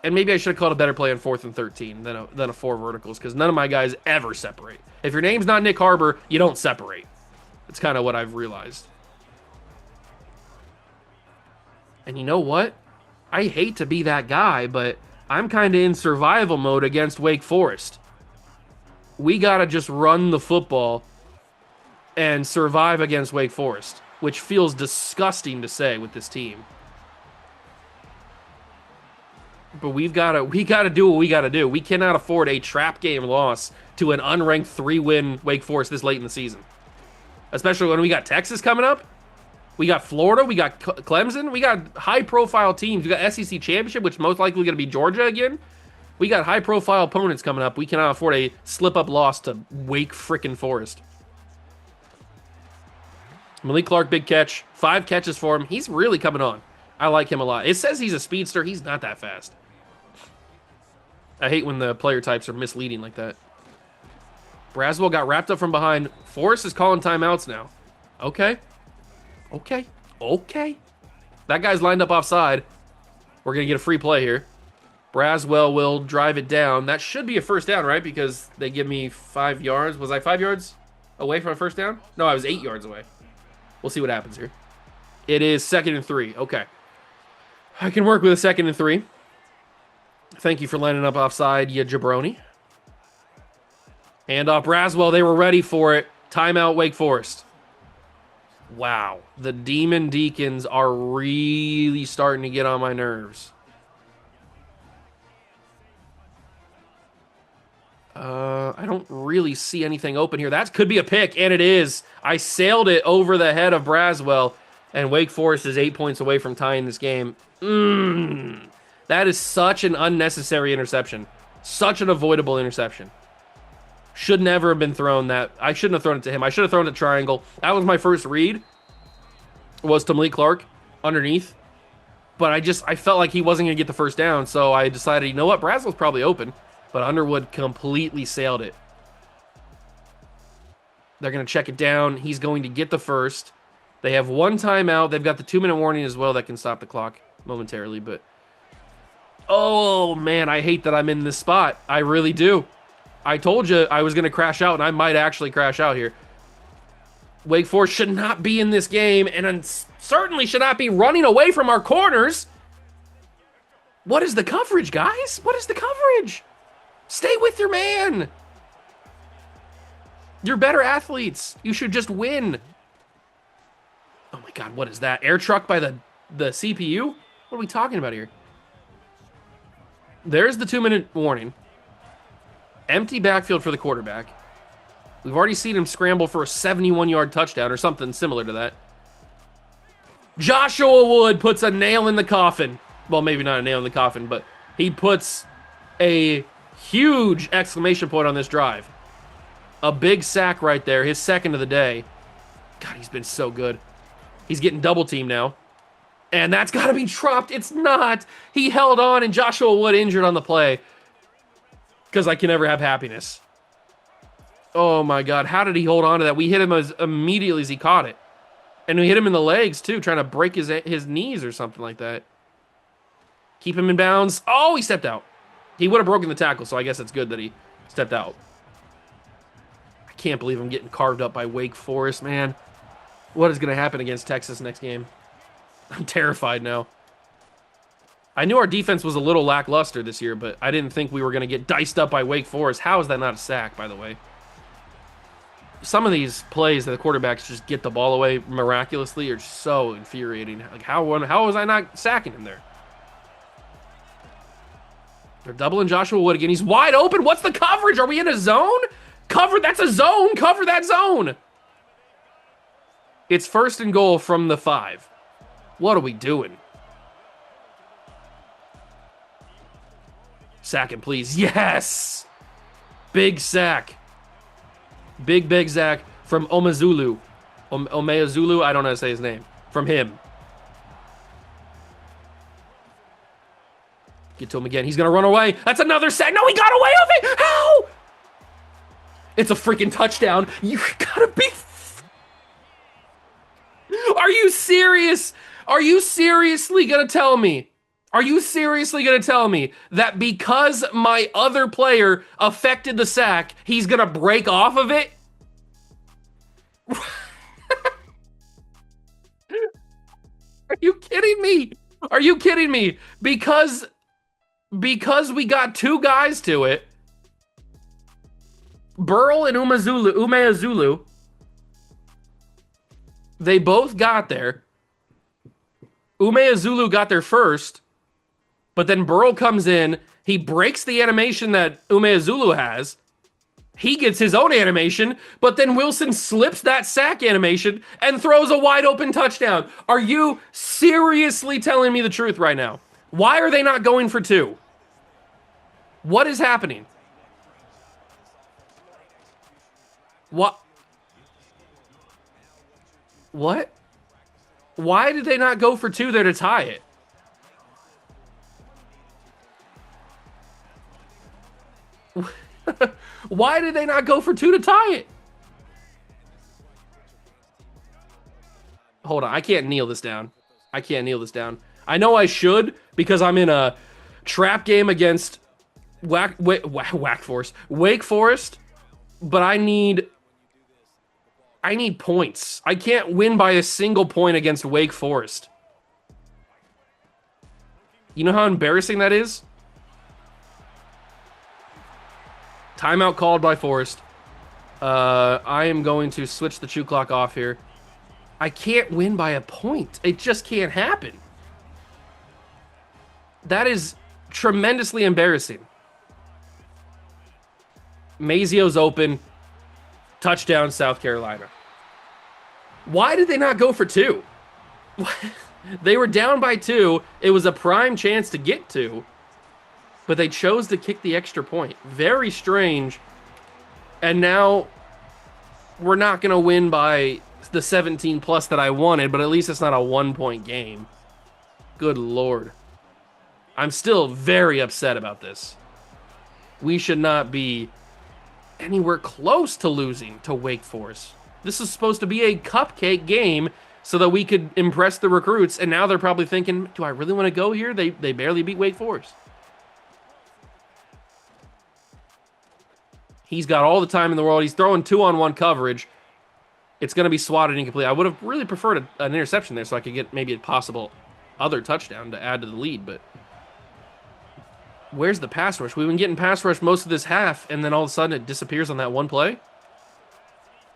And maybe I should have called a better play on 4th and 13 than a 4 verticals, because none of my guys ever separate. If your name's not Nick Harbor, you don't separate. That's kind of what I've realized. And you know what? I hate to be that guy, but I'm kind of in survival mode against Wake Forest. We got to just run the football and survive against Wake Forest, which feels disgusting to say with this team. But we got to do what we got to do. We cannot afford a trap game loss to an unranked 3-win Wake Forest this late in the season. Especially when we got Texas coming up. We got Florida, we got Clemson, we got high-profile teams. We got SEC Championship, which most likely going to be Georgia again. We got high-profile opponents coming up. We cannot afford a slip-up loss to Wake frickin' Forest. Malik Clark, big catch. 5 catches for him. He's really coming on. I like him a lot. It says he's a speedster. He's not that fast. I hate when the player types are misleading like that. Braswell got wrapped up from behind. Forrest is calling timeouts now. Okay. That guy's lined up offside. We're going to get a free play here. Braswell will drive it down. That should be a first down, right? Because they give me 5 yards. Was I 5 yards away from a first down? No, I was 8 yards away. We'll see what happens here. It is 2nd and 3. Okay. I can work with a 2nd and 3. Thank you for lining up offside, you jabroni. Hand off Braswell. They were ready for it. Timeout, Wake Forest. Wow. The Demon Deacons are really starting to get on my nerves. I don't really see anything open here. That could be a pick, and it is. I sailed it over the head of Braswell, and Wake Forest is 8 points away from tying this game. That is such an unnecessary interception. Such an avoidable interception. Should never have been thrown that. I shouldn't have thrown it to him. I should have thrown it to triangle. That was my first read. Was to Malik Clark underneath. But I felt like he wasn't going to get the first down, so I decided, you know what? Braswell's probably open. But Underwood completely sailed it. They're going to check it down. He's going to get the first. They have 1 timeout. They've got the 2-minute warning as well that can stop the clock momentarily. But, oh, man, I hate that I'm in this spot. I really do. I told you I was going to crash out, and I might actually crash out here. Wake Forest should not be in this game, and certainly should not be running away from our corners. What is the coverage, guys? What is the coverage? Stay with your man. You're better athletes. You should just win. Oh my God, what is that? Air truck by the CPU? What are we talking about here? There's the 2-minute warning. Empty backfield for the quarterback. We've already seen him scramble for a 71-yard touchdown or something similar to that. Joshua Wood puts a nail in the coffin. Well, maybe not a nail in the coffin, but he puts a huge exclamation point on this drive. A big sack right there, his 2nd of the day. God, he's been so good. He's getting double teamed now. And that's got to be dropped. It's not. He held on, and Joshua Wood injured on the play. Because I can never have happiness. Oh, my God. How did he hold on to that? We hit him as immediately as he caught it. And we hit him in the legs, too, trying to break his knees or something like that. Keep him in bounds. Oh, he stepped out. He would have broken the tackle, so I guess it's good that he stepped out. I can't believe I'm getting carved up by Wake Forest, man. What is going to happen against Texas next game? I'm terrified now. I knew our defense was a little lackluster this year, but I didn't think we were going to get diced up by Wake Forest. How is that not a sack, by the way? Some of these plays that the quarterbacks just get the ball away miraculously are so infuriating. Like, how was I not sacking him there? They're doubling Joshua Wood again. He's wide open. What's the coverage? Are we in a zone? That's a zone. Cover that zone. It's 1st and goal from the 5. What are we doing? Sack him, please. Yes! Big sack. Big sack from Omezulu. Omezulu, I don't know how to say his name. From him. Get to him again. He's going to run away. That's another sack. No, he got away with it. How? It's a freaking touchdown. You gotta be... you serious? Are you seriously gonna tell me? Are you seriously gonna tell me that because my other player affected the sack, he's gonna break off of it? Are you kidding me? Are you kidding me? Because we got two guys to it, Burl and Umeazulu, they both got there. Umeazulu got there first, but then Burl comes in, he breaks the animation that Umeazulu has. He gets his own animation, but then Wilson slips that sack animation and throws a wide open touchdown. Are you seriously telling me the truth right now? Why are they not going for two? What is happening? What? What? Why did they not go for two there to tie it? Why did they not go for two to tie it? Hold on, I can't kneel this down. I can't kneel this down. I know I should because I'm in a trap game against Wake Forest, but I need points. I can't win by a single point against Wake Forest. You know how embarrassing that is? Timeout called by Forest. I am going to switch the chew clock off here. I can't win by a point. It just can't happen. That is tremendously embarrassing. Mazio's open. Touchdown, South Carolina. Why did they not go for two? They were down by two. It was a prime chance to get two. But they chose to kick the extra point. Very strange. And now we're not going to win by the 17 plus that I wanted, but at least it's not a 1-point game. Good Lord. I'm still very upset about this. We should not be anywhere close to losing to Wake Forest. This is supposed to be a cupcake game so that we could impress the recruits, and now they're probably thinking, do I really want to go here? They barely beat Wake Forest. He's got all the time in the world. He's throwing 2-on-1 coverage. It's going to be swatted incomplete. I would have really preferred an interception there so I could get maybe a possible other touchdown to add to the lead, but where's the pass rush? We've been getting pass rush most of this half, and then all of a sudden it disappears on that one play.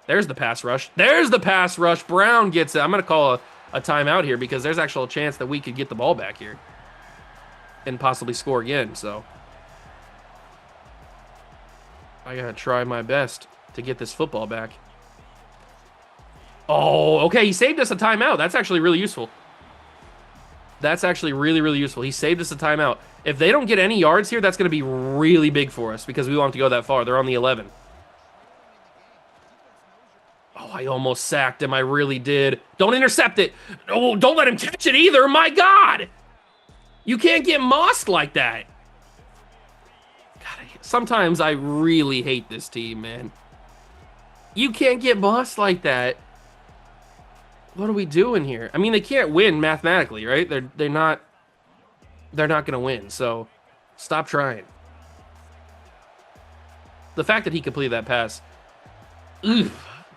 There's the pass rush. There's the pass rush. Brown gets it. I'm going to call a timeout here because there's actually a chance that we could get the ball back here and possibly score again, so I got to try my best to get this football back. Oh, okay. He saved us a timeout. That's actually really useful. That's actually really, really useful. He saved us a timeout. If they don't get any yards here, that's going to be really big for us because we want to go that far. They're on the 11. Oh, I almost sacked him. I really did. Don't intercept it. Oh, don't let him catch it either. My God. You can't get mossed like that. God, sometimes I really hate this team, man. You can't get mossed like that. What are we doing here? I mean, they can't win mathematically, right? They're not going to win. So, stop trying. The fact that he completed that pass,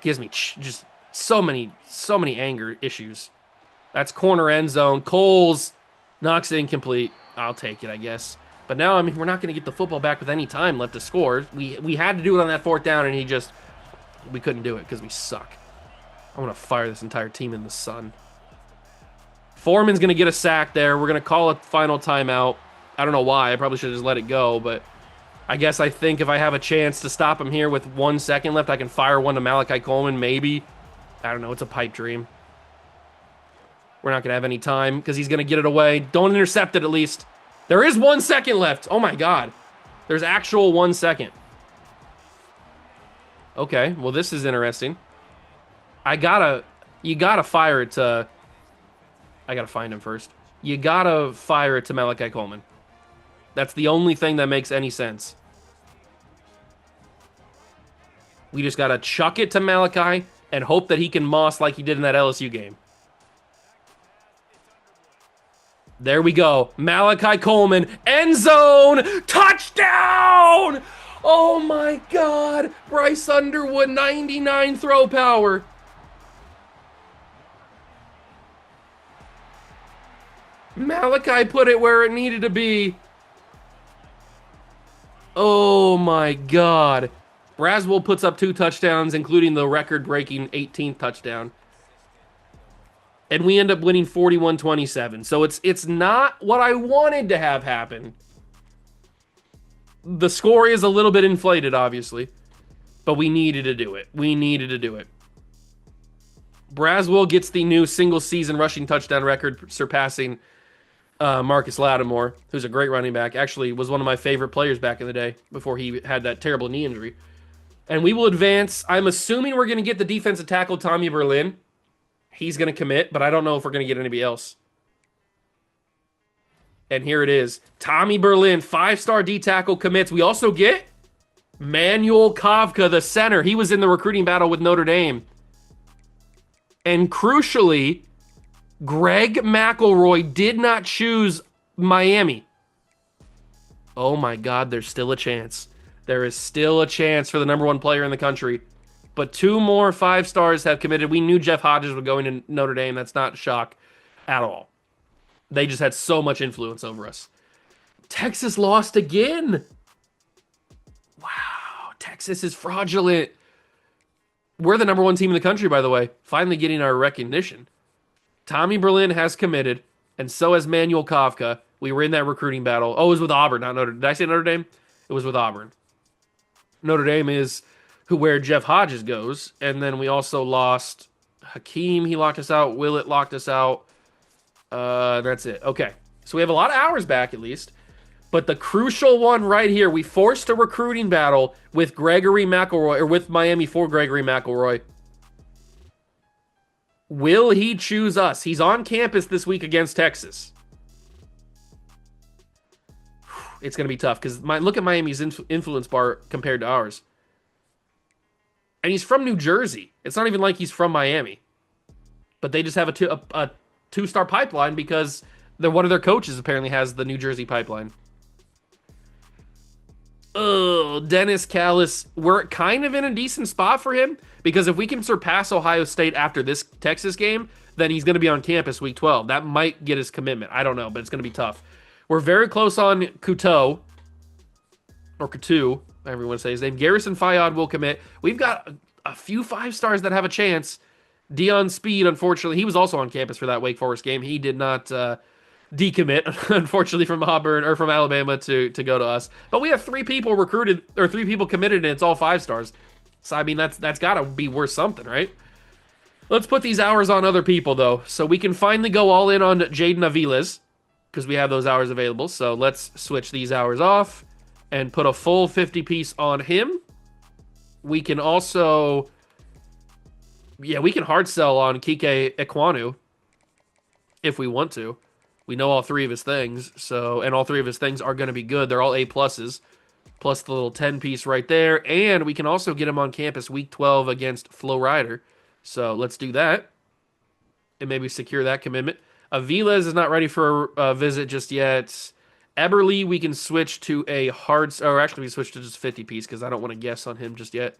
gives me just so many anger issues. That's corner end zone. Coles knocks it incomplete. I'll take it, I guess. But now, I mean, we're not going to get the football back with any time left to score. We had to do it on that 4th down, and we couldn't do it because we suck. I want to fire this entire team in the sun. Foreman's going to get a sack there. We're going to call a final timeout. I don't know why. I probably should have just let it go, but I guess I think if I have a chance to stop him here with 1 second left, I can fire one to Malachi Coleman, maybe. I don't know. It's a pipe dream. We're not going to have any time because he's going to get it away. Don't intercept it at least. There is 1 second left. Oh, my God. There's actual 1 second. Okay, well, this is interesting. You gotta fire it to, I gotta find him first. You gotta fire it to Malachi Coleman. That's the only thing that makes any sense. We just gotta chuck it to Malachi and hope that he can moss like he did in that LSU game. There we go. Malachi Coleman, end zone, touchdown! Oh my God. Bryce Underwood, 99 throw power. Malachi put it where it needed to be. Oh my God. Braswell puts up 2 touchdowns, including the record-breaking 18th touchdown. And we end up winning 41-27. So it's not what I wanted to have happen. The score is a little bit inflated, obviously. But we needed to do it. We needed to do it. Braswell gets the new single-season rushing touchdown record, surpassing Marcus Lattimore, who's a great running back. Actually, was one of my favorite players back in the day before he had that terrible knee injury. And we will advance. I'm assuming we're going to get the defensive tackle, Tommy Berlin. He's going to commit, but I don't know if we're going to get anybody else. And here it is. Tommy Berlin, 5-star D-tackle commits. We also get Manuel Kavka, the center. He was in the recruiting battle with Notre Dame. And crucially, Greg McElroy did not choose Miami. Oh my God, there's still a chance. There is still a chance for the #1 player in the country. But 2 more 5-stars have committed. We knew Jeff Hodges would go into Notre Dame. That's not a shock at all. They just had so much influence over us. Texas lost again. Wow, Texas is fraudulent. We're the #1 team in the country, by the way. Finally getting our recognition. Tommy Berlin has committed, and so has Manuel Kavka. We were in that recruiting battle. Oh, it was with Auburn, not Notre Dame. Did I say Notre Dame? It was with Auburn. Notre Dame is where Jeff Hodges goes. And then we also lost Hakeem. He locked us out. Willett locked us out. That's it. Okay. So we have a lot of hours back, at least. But the crucial one right here, we forced a recruiting battle with Gregory McElroy, or with Miami for Gregory McElroy. Will he choose us? He's on campus this week against Texas. It's going to be tough because look at Miami's influence bar compared to ours. And he's from New Jersey. It's not even like he's from Miami. But they just have a 2-star pipeline because one of their coaches apparently has the New Jersey pipeline. Oh, Dennis Callis. We're kind of in a decent spot for him because if we can surpass Ohio State after this Texas game, then he's going to be on campus week 12. That might get his commitment. I don't know, but it's going to be tough. We're very close on Coutu, or Coutu, however you want to say his name. Garrison Fayad will commit. We've got a few 5-stars that have a chance. Dion Speed, unfortunately, he was also on campus for that Wake Forest game. He did not decommit, unfortunately, from Auburn or from Alabama to go to us. But we have 3 people recruited, or 3 people committed, and it's all 5-stars. So, I mean, that's got to be worth something, right? Let's put these hours on other people, though, so we can finally go all in on Jaden Aviles, because we have those hours available. So let's switch these hours off and put a full 50-piece on him. We can also, we can hard sell on Kike Ekwonu if we want to. We know all 3 of his things, and all 3 of his things are going to be good. They're all A+, plus the little 10-piece right there. And we can also get him on campus week 12 against Flo Rida. So let's do that and maybe secure that commitment. Aviles is not ready for a visit just yet. Eberle, we can switch to a we switch to just 50-piece because I don't want to guess on him just yet.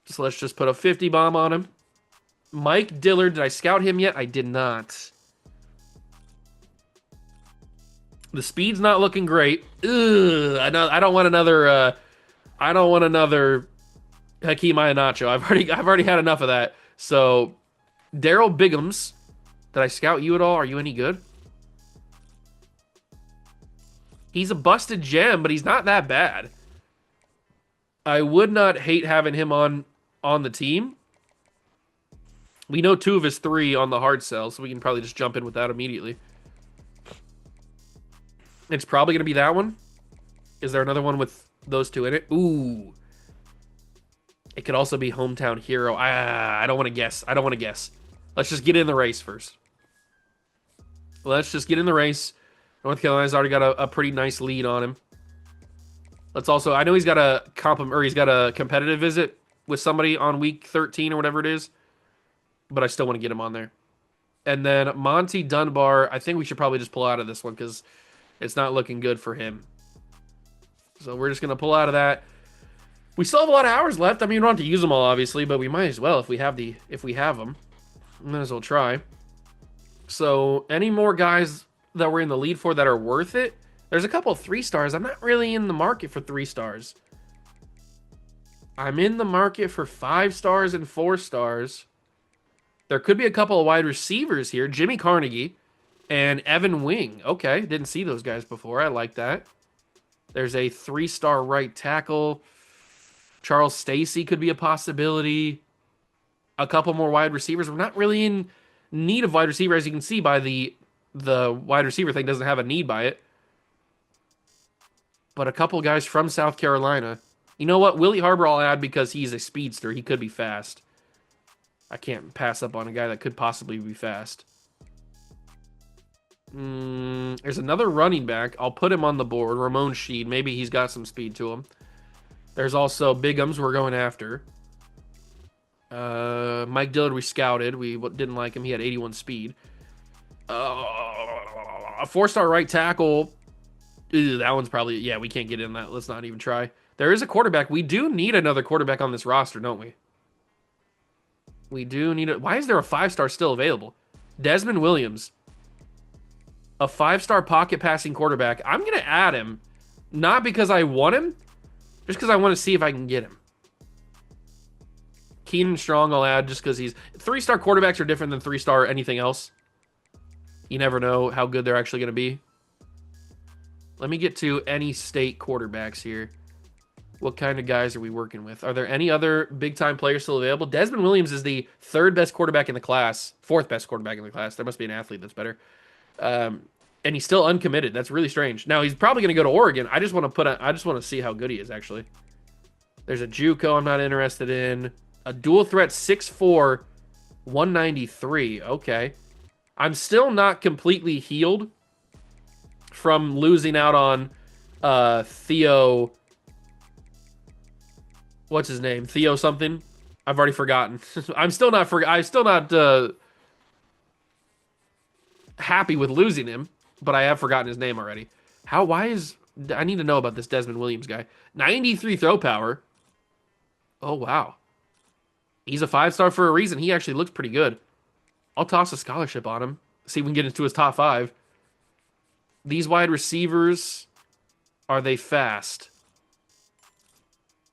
So let's just put a 50 bomb on him. Mike Dillard, did I scout him yet? I did not. The speed's not looking great. Ugh, I don't want another. I don't want another Hakeem Iheanacho. I've already had enough of that. So Daryl Biggums. Did I scout you at all? Are you any good? He's a busted gem, but he's not that bad. I would not hate having him on the team. We know 2 of his 3 on the hard sell, so we can probably just jump in with that immediately. It's probably going to be that one. Is there another one with those 2 in it? Ooh. It could also be Hometown Hero. I don't want to guess. Let's just get in the race first. Let's just get in the race. North Carolina's already got a pretty nice lead on him. Let's also, I know he's got a competitive visit with somebody on week 13 or whatever it is, but I still want to get him on there. And then Monty Dunbar, I think we should probably just pull out of this one because it's not looking good for him. So we're just going to pull out of that. We still have a lot of hours left. I mean, we don't have to use them all, obviously, but we might as well if we have them. Might as well try. So any more guys that we're in the lead for that are worth it? There's a couple of 3 stars. I'm not really in the market for 3 stars. I'm in the market for 5 stars and 4 stars. There could be a couple of wide receivers here. Jimmy Carnegie and Evan Wing. Okay, didn't see those guys before. I like that. There's a 3-star right tackle. Charles Stacy could be a possibility. A couple more wide receivers. We're not really in need of wide receiver, as you can see by the wide receiver thing doesn't have a need by it. But a couple guys from South Carolina. You know what? Willie Harbor I'll add because he's a speedster. He could be fast. I can't pass up on a guy that could possibly be fast. There's another running back. I'll put him on the board. Ramon Sheed. Maybe he's got some speed to him. There's also Bigums we're going after. Mike Dillard we scouted. We didn't like him. He had 81 speed. A 4-star right tackle. Ew, that one's probably... Yeah, we can't get in that. Let's not even try. There is a quarterback. We do need another quarterback on this roster, don't we? We do need... Why is there a 5-star still available? Desmond Williams. A 5-star pocket passing quarterback. I'm going to add him. Not because I want him. Just because I want to see if I can get him. Keenan Strong I'll add just because he's... 3-star quarterbacks are different than 3-star anything else. You never know how good they're actually going to be. Let me get to any state quarterbacks here. What kind of guys are we working with? Are there any other big-time players still available? Desmond Williams is the 3rd best quarterback in the class. 4th best quarterback in the class. There must be an athlete that's better. And he's still uncommitted. That's really strange. Now, he's probably going to go to Oregon. I just want to see how good he is, actually. There's a JUCO I'm not interested in. A dual threat 6'4", 193. Okay. I'm still not completely healed from losing out on Theo... What's his name? Theo something? I've already forgotten. I'm still not happy with losing him, but I have forgotten his name already. I need to know about this Desmond Williams guy. 93 throw power. Oh, wow. He's a 5-star for a reason. He actually looks pretty good. I'll toss a scholarship on him. See if we can get into his top 5. These wide receivers, are they fast?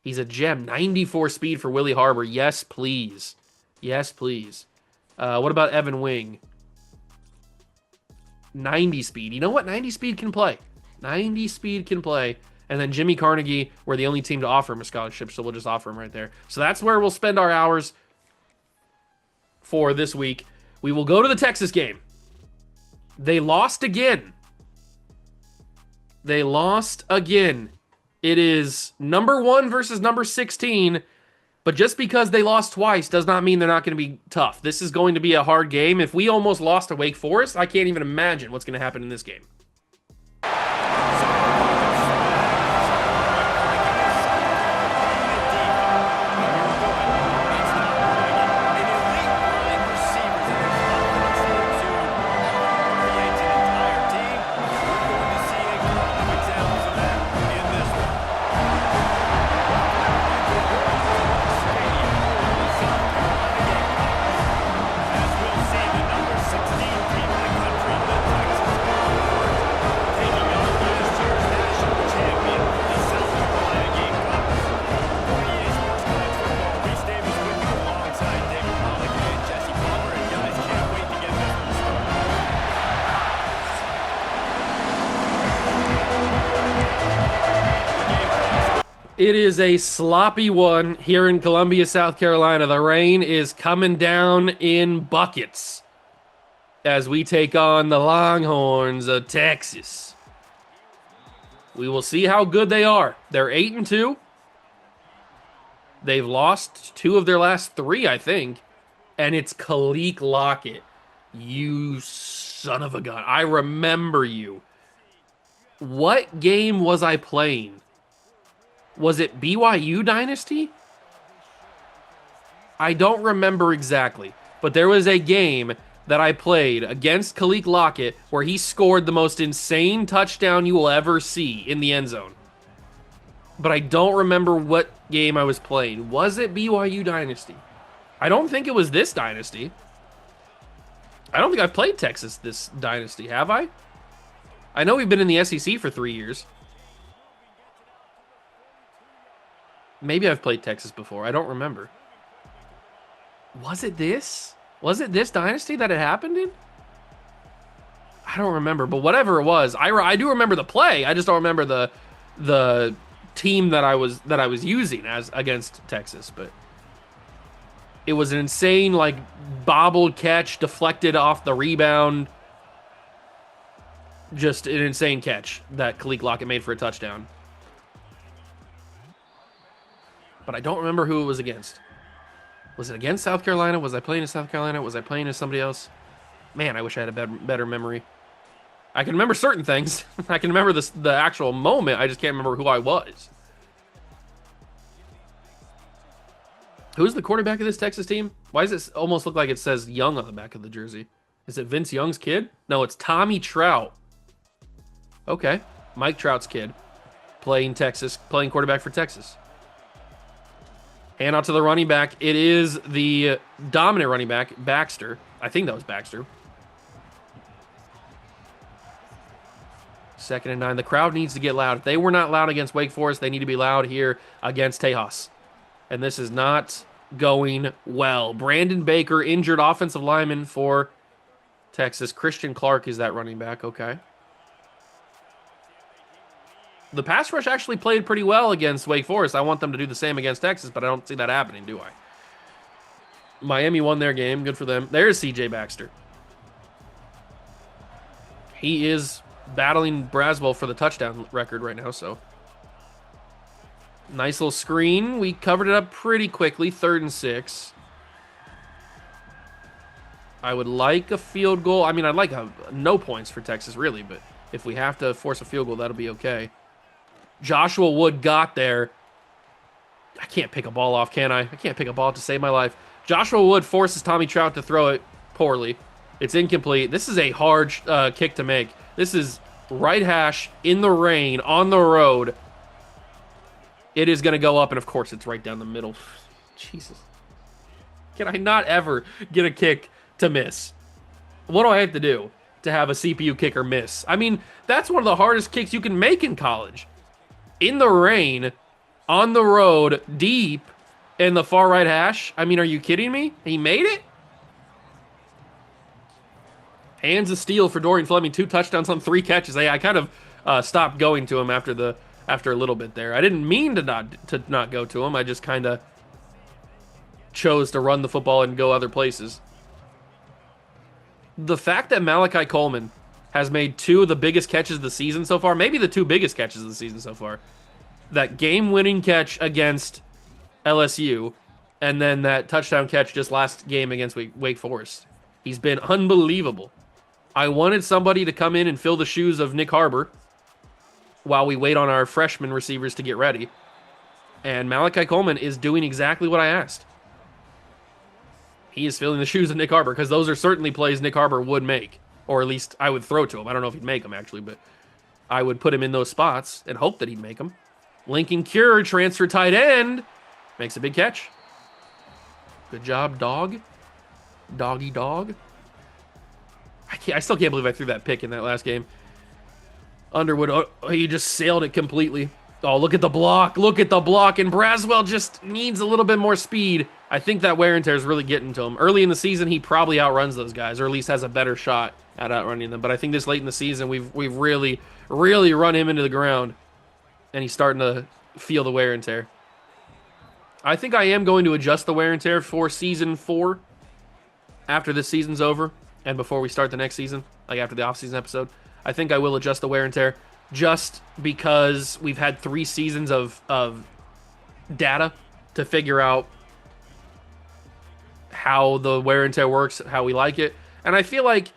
He's a gem. 94 speed for Willie Harbor. Yes, please. Yes, please. What about Evan Wing? 90 speed. You know what? 90 speed can play. 90 speed can play. And then Jimmy Carnegie, we're the only team to offer him a scholarship, so we'll just offer him right there. So that's where we'll spend our hours for this week. We will go to the Texas game. They lost again. They lost again. It is number 1 versus number 16, but just because they lost twice does not mean they're not going to be tough. This is going to be a hard game. If we almost lost to Wake Forest, I can't even imagine what's going to happen in this game. It is a sloppy one here in Columbia, South Carolina. The rain is coming down in buckets as we take on the Longhorns of Texas. We will see how good they are. They're 8-2. They've lost 2 of their last 3, I think. And it's Kalik Lockett. You son of a gun. I remember you. What game was I playing? Was it BYU Dynasty? I don't remember exactly. But there was a game that I played against Khalil Lockett where he scored the most insane touchdown you will ever see in the end zone. But I don't remember what game I was playing. Was it BYU Dynasty? I don't think it was this Dynasty. I don't think I've played Texas this Dynasty, have I? I know we've been in the SEC for 3 years. Maybe I've played Texas before. I don't remember. Was it this? Was it this Dynasty that it happened in? I don't remember, but whatever it was, I do remember the play. I just don't remember the team that I was using as against Texas. But it was an insane, like, bobbled catch, deflected off the rebound. Just an insane catch that Khalil Lockett made for a touchdown. But I don't remember who it was against. Was it against South Carolina? Was I playing in South Carolina? Was I playing as somebody else? Man, I wish I had a better memory. I can remember certain things. I can remember the actual moment. I just can't remember who I was. Who's the quarterback of this Texas team? Why does it almost look like it says Young on the back of the jersey? Is it Vince Young's kid? No, it's Tommy Trout. Okay. Mike Trout's kid. Playing quarterback for Texas. Hand out to the running back. It is the dominant running back, Baxter. I think that was Baxter. 2nd and 9. The crowd needs to get loud. If they were not loud against Wake Forest, they need to be loud here against Tejas. And this is not going well. Brandon Baker, injured offensive lineman for Texas. Christian Clark is that running back. Okay. The pass rush actually played pretty well against Wake Forest. I want them to do the same against Texas, but I don't see that happening, do I? Miami won their game. Good for them. There's C.J. Baxter. He is battling Braswell for the touchdown record right now, so. Nice little screen. We covered it up pretty quickly. 3rd and 6. I would like a field goal. I mean, I'd like no points for Texas, really, but if we have to force a field goal, that'll be okay. Joshua Wood got there. I can't pick a ball off, can I? I can't pick a ball to save my life. Joshua Wood forces Tommy Trout to throw it poorly. It's incomplete. This is a hard kick to make. This is right hash, in the rain, on the road. It is going to go up, and of course, it's right down the middle. Jesus. Can I not ever get a kick to miss? What do I have to do to have a CPU kicker miss? I mean, that's one of the hardest kicks you can make in college. In the rain, on the road, deep, in the far right hash. I mean, are you kidding me? He made it? Hands of steel for Dorian Fleming. 2 touchdowns on 3 catches. I kind of stopped going to him after a little bit there. I didn't mean to not go to him. I just kind of chose to run the football and go other places. The fact that Malachi Coleman has made 2 of the biggest catches of the season so far, maybe the 2 biggest catches of the season so far. That game-winning catch against LSU, and then that touchdown catch just last game against Wake Forest. He's been unbelievable. I wanted somebody to come in and fill the shoes of Nick Harbor while we wait on our freshman receivers to get ready. And Malachi Coleman is doing exactly what I asked. He is filling the shoes of Nick Harbor, because those are certainly plays Nick Harbor would make. Or at least I would throw to him. I don't know if he'd make them, actually, but I would put him in those spots and hope that he'd make them. Lincoln Cure, transfer tight end, makes a big catch. Good job, dog. Doggy dog. I still can't believe I threw that pick in that last game. Underwood, he just sailed it completely. Oh, look at the block. Look at the block. And Braswell just needs a little bit more speed. I think that wear and tear is really getting to him. Early in the season, he probably outruns those guys, or at least has a better shot at outrunning them. But I think this late in the season, we've really, really run him into the ground. And he's starting to feel the wear and tear. I think I am going to adjust the wear and tear for Season 4 after this season's over and before we start the next season, like after the offseason episode. I think I will adjust the wear and tear just because we've had 3 seasons of data to figure out how the wear and tear works, how we like it. And I feel like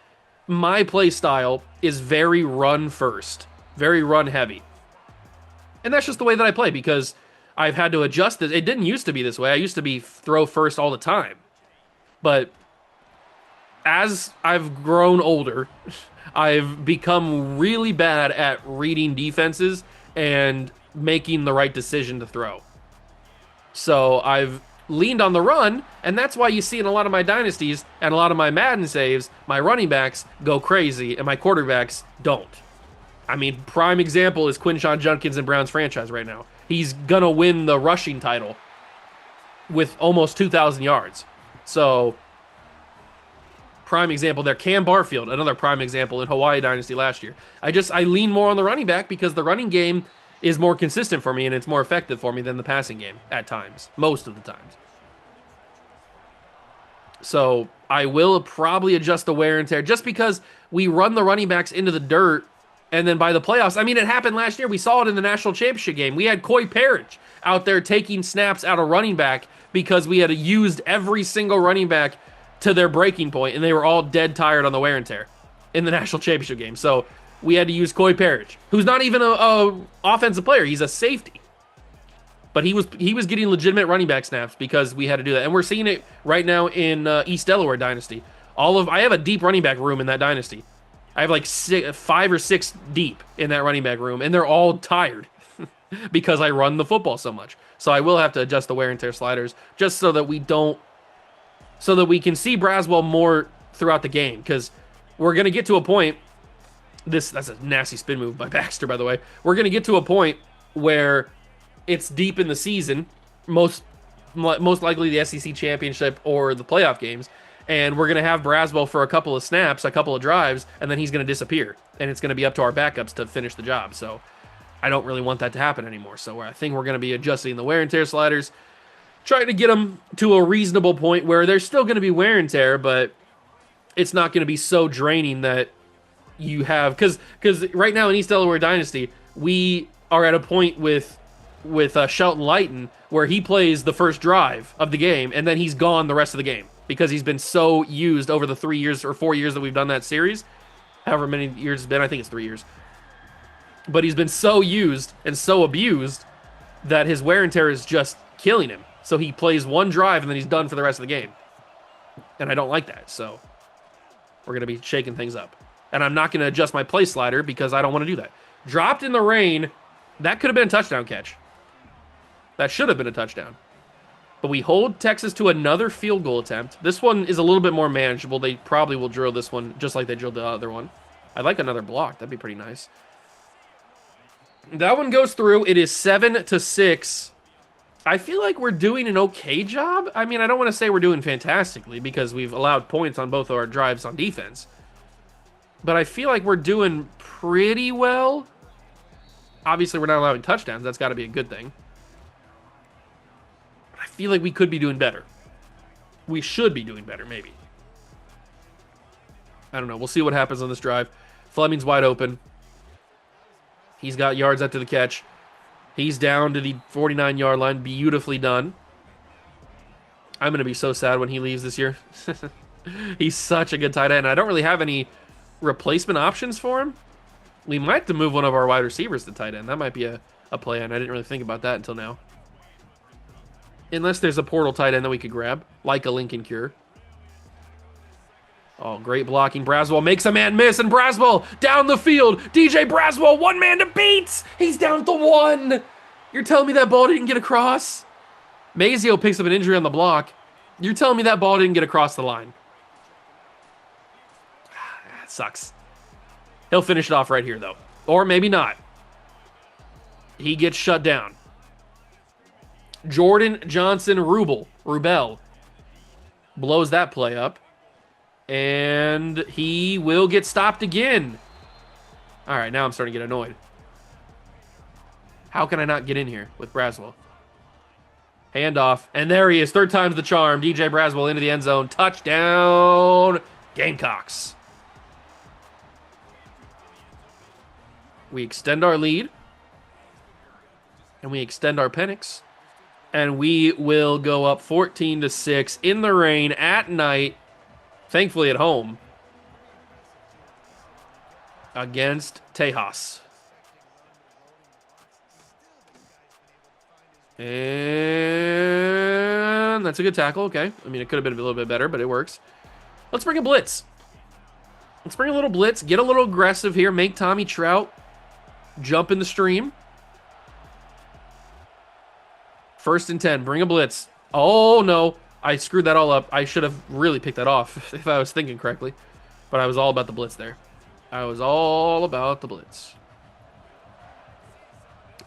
my play style is very run first, very run heavy. And that's just the way that I play because I've had to adjust this. It didn't used to be this way. I used to be throw first all the time. But as I've grown older, I've become really bad at reading defenses and making the right decision to throw. So I've leaned on the run, and that's why you see in a lot of my dynasties and a lot of my Madden saves, my running backs go crazy and my quarterbacks don't. I mean, prime example is Quinshon Judkins in Browns franchise right now. He's gonna win the rushing title with almost 2,000 yards. So, prime example there. Cam Barfield, another prime example in Hawaii Dynasty last year. I lean more on the running back because the running game is more consistent for me and it's more effective for me than the passing game at times, most of the times. So I will probably adjust the wear and tear just because we run the running backs into the dirt. And then by the playoffs, I mean, it happened last year. We saw it in the national championship game. We had Coy Parrish out there taking snaps out of running back because we had used every single running back to their breaking point, and they were all dead tired on the wear and tear in the national championship game. So we had to use Coy Parrish, who's not even a offensive player. He's a safety. But he was getting legitimate running back snaps because we had to do that. And we're seeing it right now in East Delaware Dynasty. I have a deep running back room in that dynasty. I have like 5 or 6 deep in that running back room, and they're all tired because I run the football so much. So I will have to adjust the wear and tear sliders just so that we can see Braswell more throughout the game, because we're going to get to a point, that's a nasty spin move by Baxter, by the way. We're going to get to a point where it's deep in the season, most likely the SEC championship or the playoff games, and we're going to have Braswell for a couple of snaps, a couple of drives, and then he's going to disappear. And it's going to be up to our backups to finish the job. So I don't really want that to happen anymore. So I think we're going to be adjusting the wear and tear sliders, trying to get them to a reasonable point where there's still going to be wear and tear, but it's not going to be so draining that you have... Because right now in East Delaware Dynasty, we are at a point with Shelton Lighton where he plays the first drive of the game, and then he's gone the rest of the game, because he's been so used over the 3 years or 4 years that we've done that series. However many years it's been, I think it's 3 years. But he's been so used and so abused that his wear and tear is just killing him. So he plays one drive and then he's done for the rest of the game. And I don't like that, so we're going to be shaking things up. And I'm not going to adjust my play slider because I don't want to do that. Dropped in the rain, that could have been a touchdown catch. That should have been a touchdown. But we hold Texas to another field goal attempt. This one is a little bit more manageable. They probably will drill this one just like they drilled the other one. I'd like another block. That'd be pretty nice. That one goes through. It is 7-6. I feel like we're doing an okay job. I mean, I don't want to say we're doing fantastically because we've allowed points on both of our drives on defense. But I feel like we're doing pretty well. Obviously, we're not allowing touchdowns. That's got to be a good thing. I feel like we could be doing better. We should be doing better, maybe. I don't know. We'll see what happens on this drive. Fleming's wide open. He's got yards after the catch. He's down to the 49-yard line. Beautifully done. I'm going to be so sad when he leaves this year. He's such a good tight end. I don't really have any replacement options for him. We might have to move one of our wide receivers to tight end. That might be a play, and I didn't really think about that until now. Unless there's a portal tight end that we could grab, like a Lincoln Cure. Oh, great blocking. Braswell makes a man miss, and Braswell down the field. DJ Braswell, one man to beat. He's down at the 1. You're telling me that ball didn't get across? Mazio picks up an injury on the block. You're telling me that ball didn't get across the line? That sucks. He'll finish it off right here, though. Or maybe not. He gets shut down. Jordan Johnson Rubel blows that play up. And he will get stopped again. All right, now I'm starting to get annoyed. How can I not get in here with Braswell? Handoff, and there he is. Third time's the charm. DJ Braswell into the end zone. Touchdown, Gamecocks. We extend our lead. And we extend our Penix. And we will go up 14-6 in the rain at night. Thankfully at home. Against Tejas. And that's a good tackle. Okay. I mean, it could have been a little bit better, but it works. Let's bring a blitz. Let's bring a little blitz. Get a little aggressive here. Make Tommy Trout jump in the stream. 1st and 10. Bring a blitz. Oh, no. I screwed that all up. I should have really picked that off if I was thinking correctly. But I was all about the blitz there. I was all about the blitz.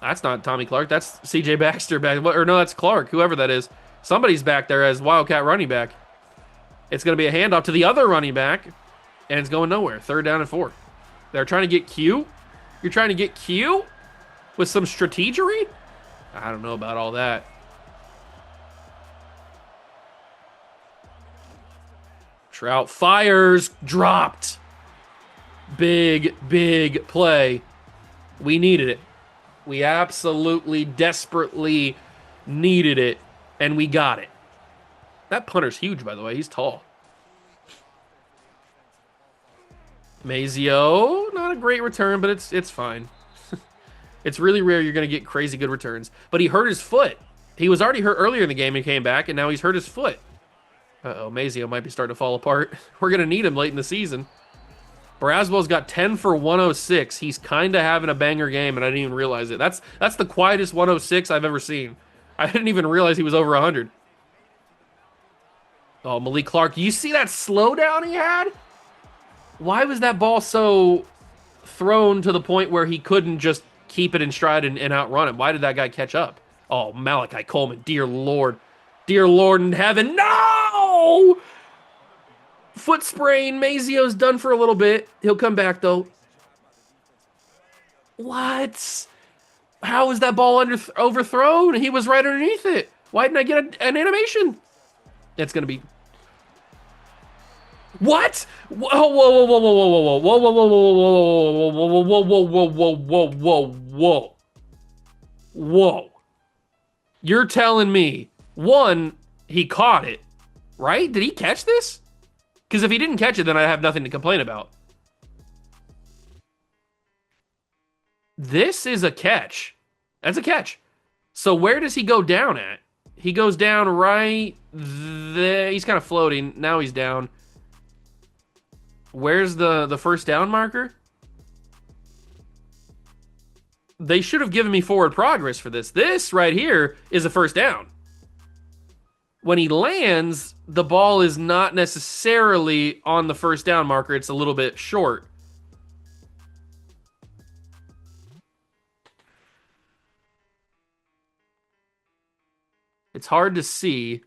That's not Tommy Clark. That's C.J. Baxter back. Or no, that's Clark, whoever that is. Somebody's back there as Wildcat running back. It's going to be a handoff to the other running back. And it's going nowhere. 3rd down and 4. They're trying to get cute. You're trying to get cute with some strategery? I don't know about all that. Trout fires. Dropped. Big, big play. We needed it. We absolutely, desperately needed it. And we got it. That punter's huge, by the way. He's tall. Mazio, not a great return, but it's fine. It's really rare you're going to get crazy good returns. But he hurt his foot. He was already hurt earlier in the game and came back, and now he's hurt his foot. Uh-oh, Mazio might be starting to fall apart. We're going to need him late in the season. Braswell's got 10 for 106. He's kind of having a banger game, and I didn't even realize it. That's the quietest 106 I've ever seen. I didn't even realize he was over 100. Oh, Malik Clark, you see that slowdown he had? Why was that ball so thrown to the point where he couldn't just keep it in stride and outrun him? Why did that guy catch up? Oh, Malachi Coleman, dear Lord. Dear Lord in heaven, no! Foot sprain, Mazio's done for a little bit. He'll come back, though. What? How was that ball overthrown? He was right underneath it. Why didn't I get an animation? It's going to be... What? Whoa, whoa, whoa, whoa, whoa, whoa, whoa, whoa, whoa, whoa, whoa, whoa, whoa, whoa, whoa, whoa, whoa, whoa. You're telling me, one, he caught it, right? Did he catch this? Because if he didn't catch it, then I have nothing to complain about. This is a catch. That's a catch. So where does he go down at? He goes down right there. He's kind of floating. Now he's down. Where's the first down marker? They should have given me forward progress for this. This right here is a first down. When he lands, the ball is not necessarily on the first down marker. It's a little bit short. It's hard to see.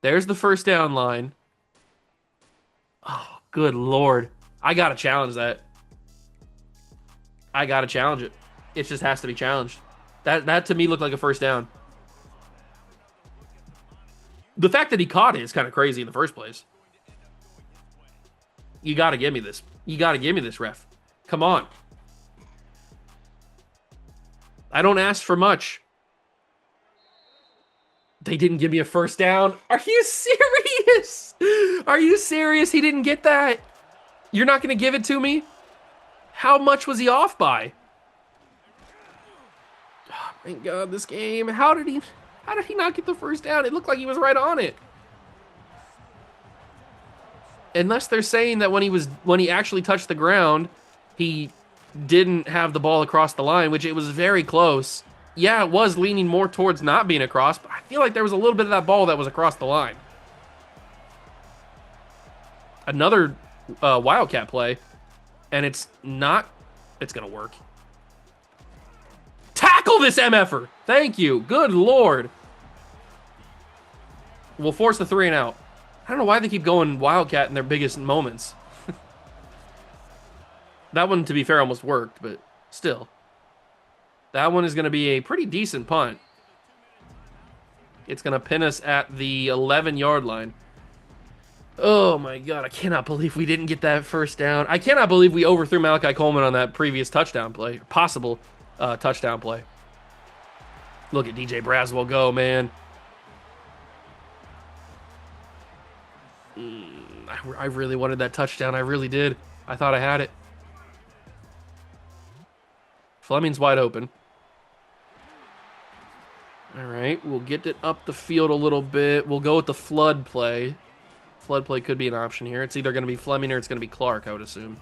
There's the first down line. Oh, good Lord. I got to challenge that. I got to challenge it. It just has to be challenged. That to me looked like a first down. The fact that he caught it is kind of crazy in the first place. You got to give me this. You got to give me this, ref. Come on. I don't ask for much. They didn't give me a first down. Are you serious? Are you serious? He didn't get that. You're not going to give it to me? How much was he off by? Oh, my God, this game. How did he not get the first down? It looked like he was right on it. Unless they're saying that when he actually touched the ground, he didn't have the ball across the line, which it was very close. Yeah, it was leaning more towards not being across, but I feel like there was a little bit of that ball that was across the line. Another Wildcat play, and it's going to work. Tackle this MFer! Thank you. Good Lord. We'll force the 3 and out. I don't know why they keep going Wildcat in their biggest moments. That one, to be fair, almost worked, but still. That one is going to be a pretty decent punt. It's going to pin us at the 11-yard line. Oh, my God. I cannot believe we didn't get that first down. I cannot believe we overthrew Malachi Coleman on that previous touchdown play. Possible touchdown play. Look at DJ Braswell go, man. I really wanted that touchdown. I really did. I thought I had it. Fleming's wide open. All right, we'll get it up the field a little bit. We'll go with the flood play. Flood play could be an option here. It's either going to be Fleming or it's going to be Clark, I would assume.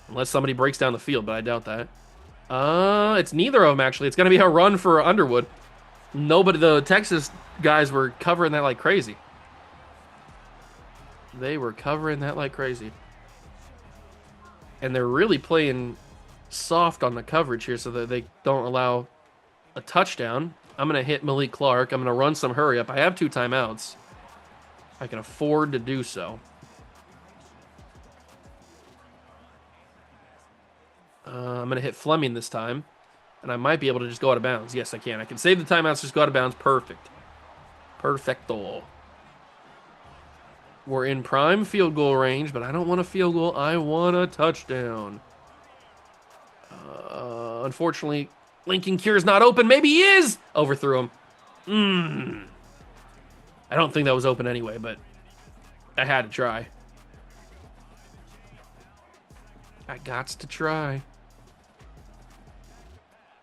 Unless somebody breaks down the field, but I doubt that. It's neither of them, actually. It's going to be a run for Underwood. Nobody, the Texas guys were covering that like crazy. They were covering that like crazy. And they're really playing soft on the coverage here so that they don't allow a touchdown. I'm going to hit Malik Clark. I'm going to run some hurry up. I have 2 timeouts. I can afford to do so. I'm going to hit Fleming this time. And I might be able to just go out of bounds. Yes, I can. I can save the timeouts, just go out of bounds. Perfect. Perfecto. We're in prime field goal range, but I don't want a field goal. I want a touchdown. Unfortunately, Lincoln Cure's not open. Maybe he is! Overthrew him. I don't think that was open anyway, but I had to try. I gots to try.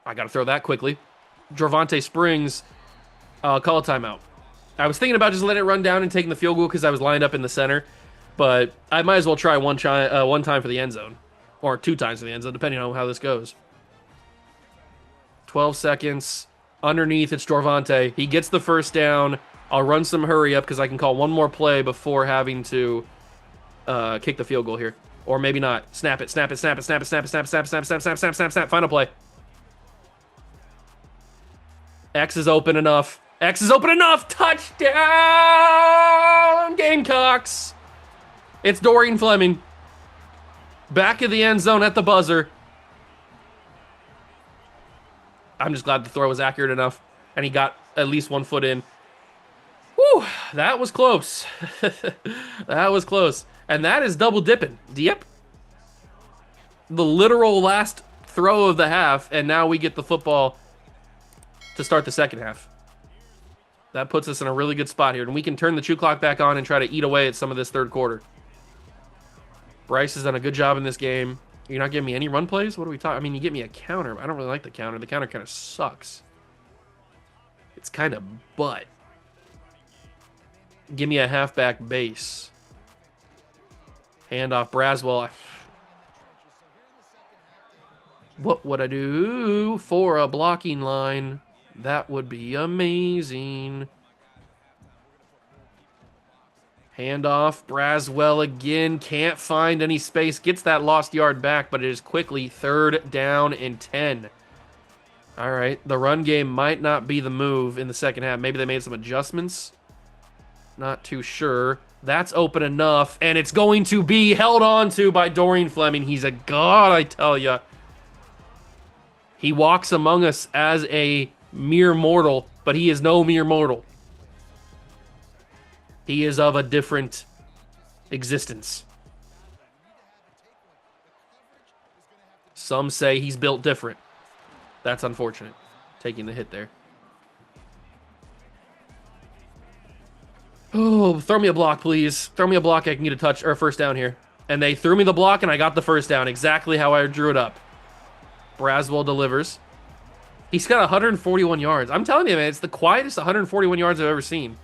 I got to throw that quickly. Dravante Springs, call a timeout. I was thinking about just letting it run down and taking the field goal because I was lined up in the center, but I might as well try one time for the end zone, or 2 times for the end zone, depending on how this goes. 12 seconds. Underneath, it's Dravante. He gets the first down. I'll run some hurry up because I can call one more play before having to kick the field goal here. Or maybe not. Snap it, snap it, snap it, snap it, snap it, snap it, snap it, snap it, snap it, snap it, snap it, snap it, snap it. Final play. X is open enough. X is open enough. Touchdown, Gamecocks. It's Dorian Fleming. Back of the end zone at the buzzer. I'm just glad the throw was accurate enough. And he got at least 1 foot in. Whew, that was close. That was close. And that is double dipping. Yep. The literal last throw of the half. And now we get the football to start the second half. That puts us in a really good spot here. And we can turn the chew clock back on and try to eat away at some of this third quarter. Bryce has done a good job in this game. You're not giving me any run plays? What are we talking? I mean, you get me a counter. But I don't really like the counter. The counter kind of sucks. It's kind of butt. Give me a halfback base. Handoff Braswell. What would I do for a blocking line? That would be amazing. Handoff. Braswell again. Can't find any space. Gets that lost yard back, but it is quickly 3rd down and 10. All right. The run game might not be the move in the second half. Maybe they made some adjustments. Not too sure. That's open enough, and it's going to be held on to by Dorian Fleming. He's a god, I tell ya. He walks among us as a mere mortal, but he is no mere mortal. He is of a different existence. Some say he's built different. That's unfortunate, taking the hit there. Oh, throw me a block, please. Throw me a block. I can get a touch or a first down here. And they threw me the block, and I got the first down. Exactly how I drew it up. Braswell delivers. He's got 141 yards. I'm telling you, man, it's the quietest 141 yards I've ever seen.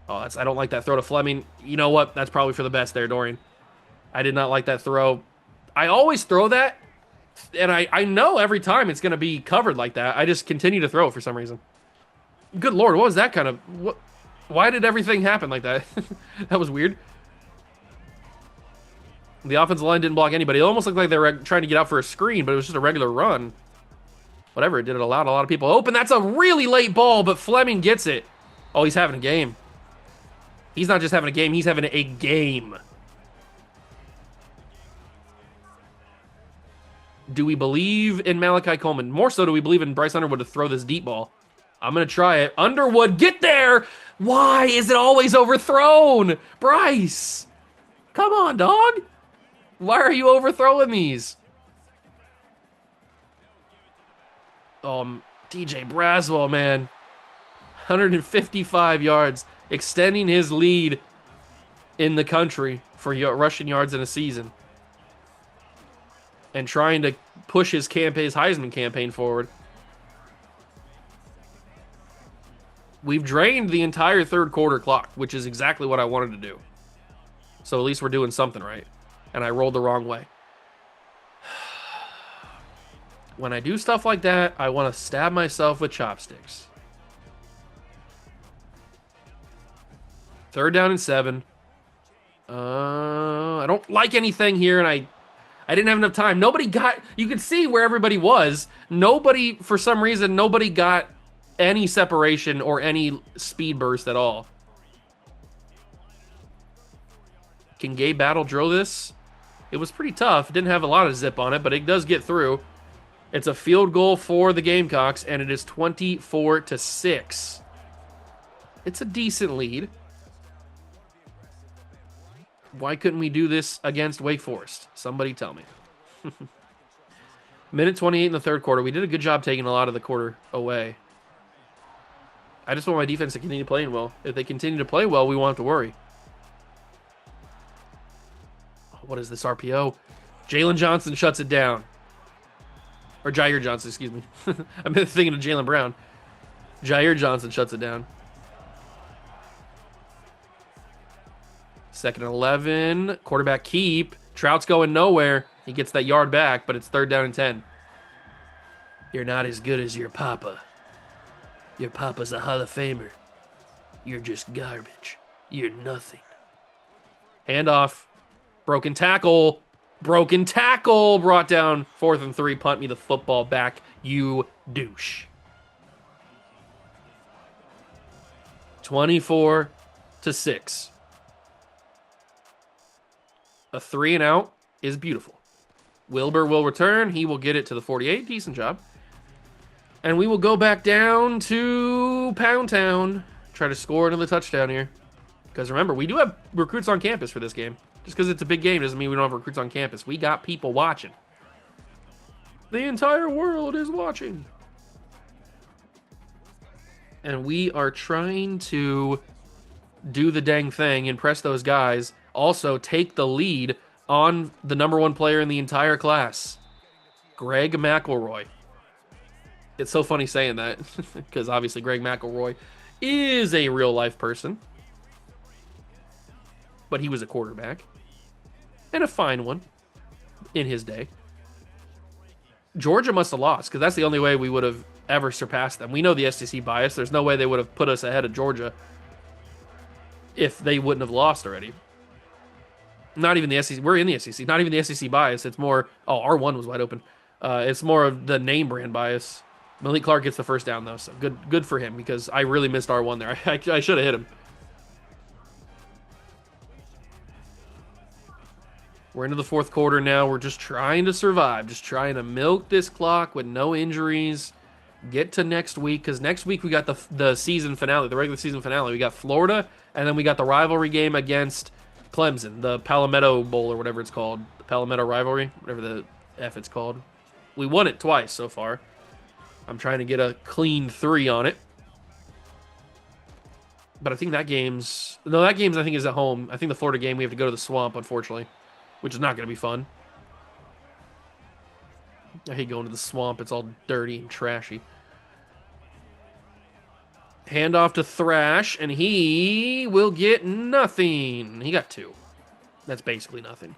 Oh, I don't like that throw to Fleming. You know what? That's probably for the best there, Dorian. I did not like that throw. I always throw that, and I know every time it's going to be covered like that. I just continue to throw it for some reason. Good Lord, what was that kind of... What? Why did everything happen like that? That was weird. The offensive line didn't block anybody. It almost looked like they were trying to get out for a screen, but it was just a regular run. Whatever it did, it allowed a lot of people open. That's a really late ball, but Fleming gets it. Oh, he's having a game. He's not just having a game, he's having a game. Do we believe in Malachi Coleman? More so, do we believe in Bryce Underwood to throw this deep ball? I'm going to try it. Underwood, get there! Why is it always overthrown? Bryce! Come on, dog! Why are you overthrowing these? DJ Braswell, man. 155 yards. Extending his lead in the country for rushing yards in a season. And trying to push his Heisman campaign forward. We've drained the entire third quarter clock, which is exactly what I wanted to do. So at least we're doing something right. And I rolled the wrong way. When I do stuff like that, I want to stab myself with chopsticks. 3rd down and 7. I don't like anything here, and I didn't have enough time. Nobody got... You could see where everybody was. Nobody, for some reason, nobody got any separation or any speed burst at all. Can Gabe Battle drill this? It was pretty tough. It didn't have a lot of zip on it, but it does get through. It's a field goal for the Gamecocks, and it is 24-6. It's a decent lead. Why couldn't we do this against Wake Forest? Somebody tell me. Minute 28 in the third quarter. We did a good job taking a lot of the quarter away. I just want my defense to continue playing well. If they continue to play well, we won't have to worry. What is this RPO? Jalen Johnson shuts it down. Or Jair Johnson, excuse me. I'm thinking of Jalen Brown. Jair Johnson shuts it down. 2nd and 11. Quarterback keep. Trout's going nowhere. He gets that yard back, but it's 3rd down and 10. You're not as good as your papa. Your papa's a Hall of Famer. You're just garbage. You're nothing. Handoff. Broken tackle. Broken tackle. Brought down 4th and 3. Punt me the football back, you douche. 24-6. A 3 and out is beautiful. Wilbur will return. He will get it to the 48. Decent job. And we will go back down to Pound Town. Try to score another touchdown here. Because remember, we do have recruits on campus for this game. Just because it's a big game doesn't mean we don't have recruits on campus. We got people watching. The entire world is watching. And we are trying to do the dang thing, impress those guys. Also, take the lead on the #1 player in the entire class, Greg McElroy. It's so funny saying that, because obviously Greg McElroy is a real-life person. But he was a quarterback. And a fine one in his day. Georgia must have lost, because that's the only way we would have ever surpassed them. We know the SEC bias. There's no way they would have put us ahead of Georgia if they wouldn't have lost already. Not even the SEC. We're in the SEC. Not even the SEC bias. It's more... Oh, R1 was wide open. It's more of the name brand bias. Malik Clark gets the first down, though, so good for him, because I really missed R1 there. I should have hit him. We're into the 4th quarter now. We're just trying to survive. Just trying to milk this clock with no injuries. Get to next week, because next week we got the season finale, the regular season finale. We got Florida, and then we got the rivalry game against Clemson, the Palmetto Bowl or whatever it's called. The Palmetto Rivalry, whatever the F it's called. We won it twice so far. I'm trying to get a clean 3 on it. But I think that game's... No, that game's I think is at home. I think the Florida game we have to go to the Swamp, unfortunately. Which is not going to be fun. I hate going to the Swamp. It's all dirty and trashy. Handoff to Thrash, and he will get nothing. He got 2. That's basically nothing.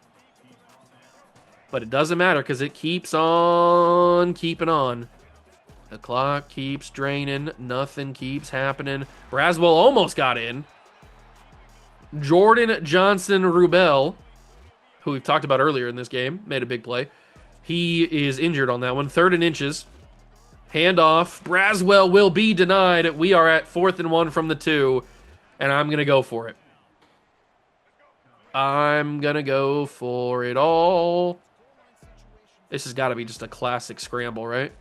But it doesn't matter, because it keeps on keeping on. The clock keeps draining. Nothing keeps happening. Braswell almost got in. Jordan Johnson-Rubel, who we've talked about earlier in this game, made a big play. He is injured on that one. 3rd and inches. Handoff. Braswell will be denied. We are at 4th and 1 from the 2, and I'm going to go for it. I'm going to go for it all. This has got to be just a classic scramble, right?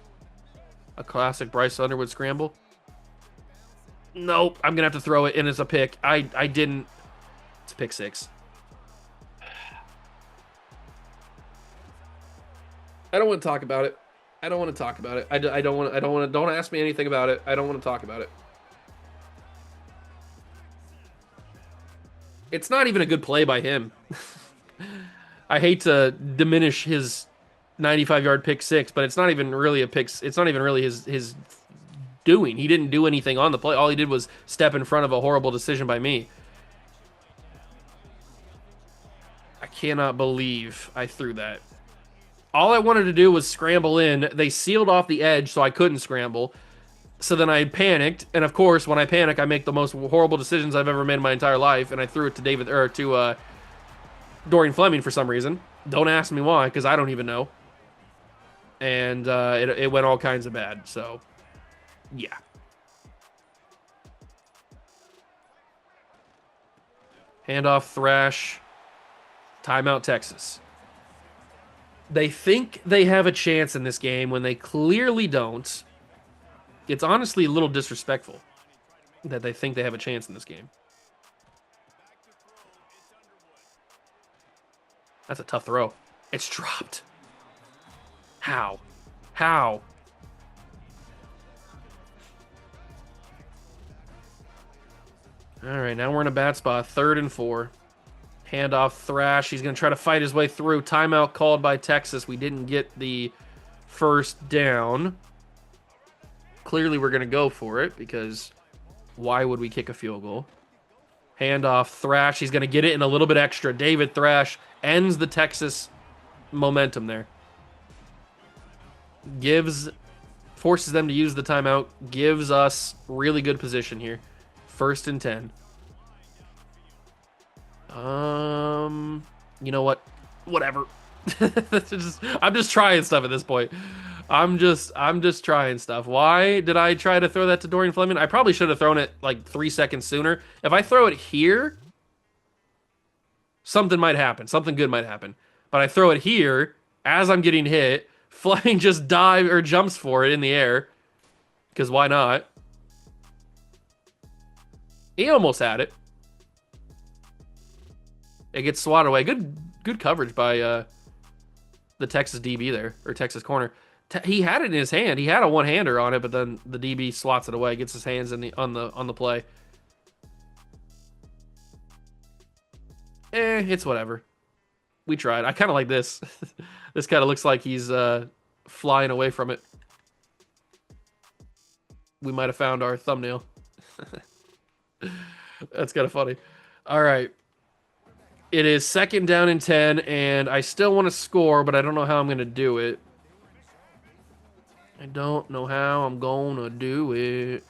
A classic Bryce Underwood scramble. Nope. I'm going to have to throw it, and it's a pick. I didn't. It's a pick 6. I don't want to talk about it. I don't want to talk about it. Don't ask me anything about it. I don't want to talk about it. It's not even a good play by him. I hate to diminish his 95-yard pick 6, but it's not even really a pick. It's not even really his doing. He didn't do anything on the play. All he did was step in front of a horrible decision by me. I cannot believe I threw that. All I wanted to do was scramble in. They sealed off the edge, so I couldn't scramble. So then I panicked, and of course, when I panic, I make the most horrible decisions I've ever made in my entire life, and I threw it to Dorian Fleming for some reason. Don't ask me why, because I don't even know. And it went all kinds of bad, so yeah. Handoff, Thrash, timeout, Texas. They think they have a chance in this game when they clearly don't. It's honestly a little disrespectful that they think they have a chance in this game. That's a tough throw. It's dropped. How? How? All right, now we're in a bad spot. 3rd and 4. Handoff, Thrash. He's going to try to fight his way through. Timeout called by Texas. We didn't get the first down. Clearly, we're going to go for it because why would we kick a field goal? Handoff, Thrash. He's going to get it in a little bit extra. David Thrash ends the Texas momentum there. Forces them to use the timeout. Gives us really good position here. 1st and 10. You know what? Whatever. I'm just trying stuff at this point. I'm just trying stuff. Why did I try to throw that to Dorian Fleming? I probably should have thrown it like 3 seconds sooner. If I throw it here, something might happen. Something good might happen. But I throw it here as I'm getting hit. Fleming just dives or jumps for it in the air. Because why not? He almost had it. It gets swatted away. Good coverage by the Texas DB there, or Texas corner. He had it in his hand. He had a one-hander on it, but then the DB slots it away, gets his hands on the play. It's whatever. We tried. I kind of like this. This kind of looks like he's flying away from it. We might have found our thumbnail. That's kind of funny. All right. It is 2nd down and 10, and I still want to score, but I don't know how I'm going to do it. I don't know how I'm going to do it.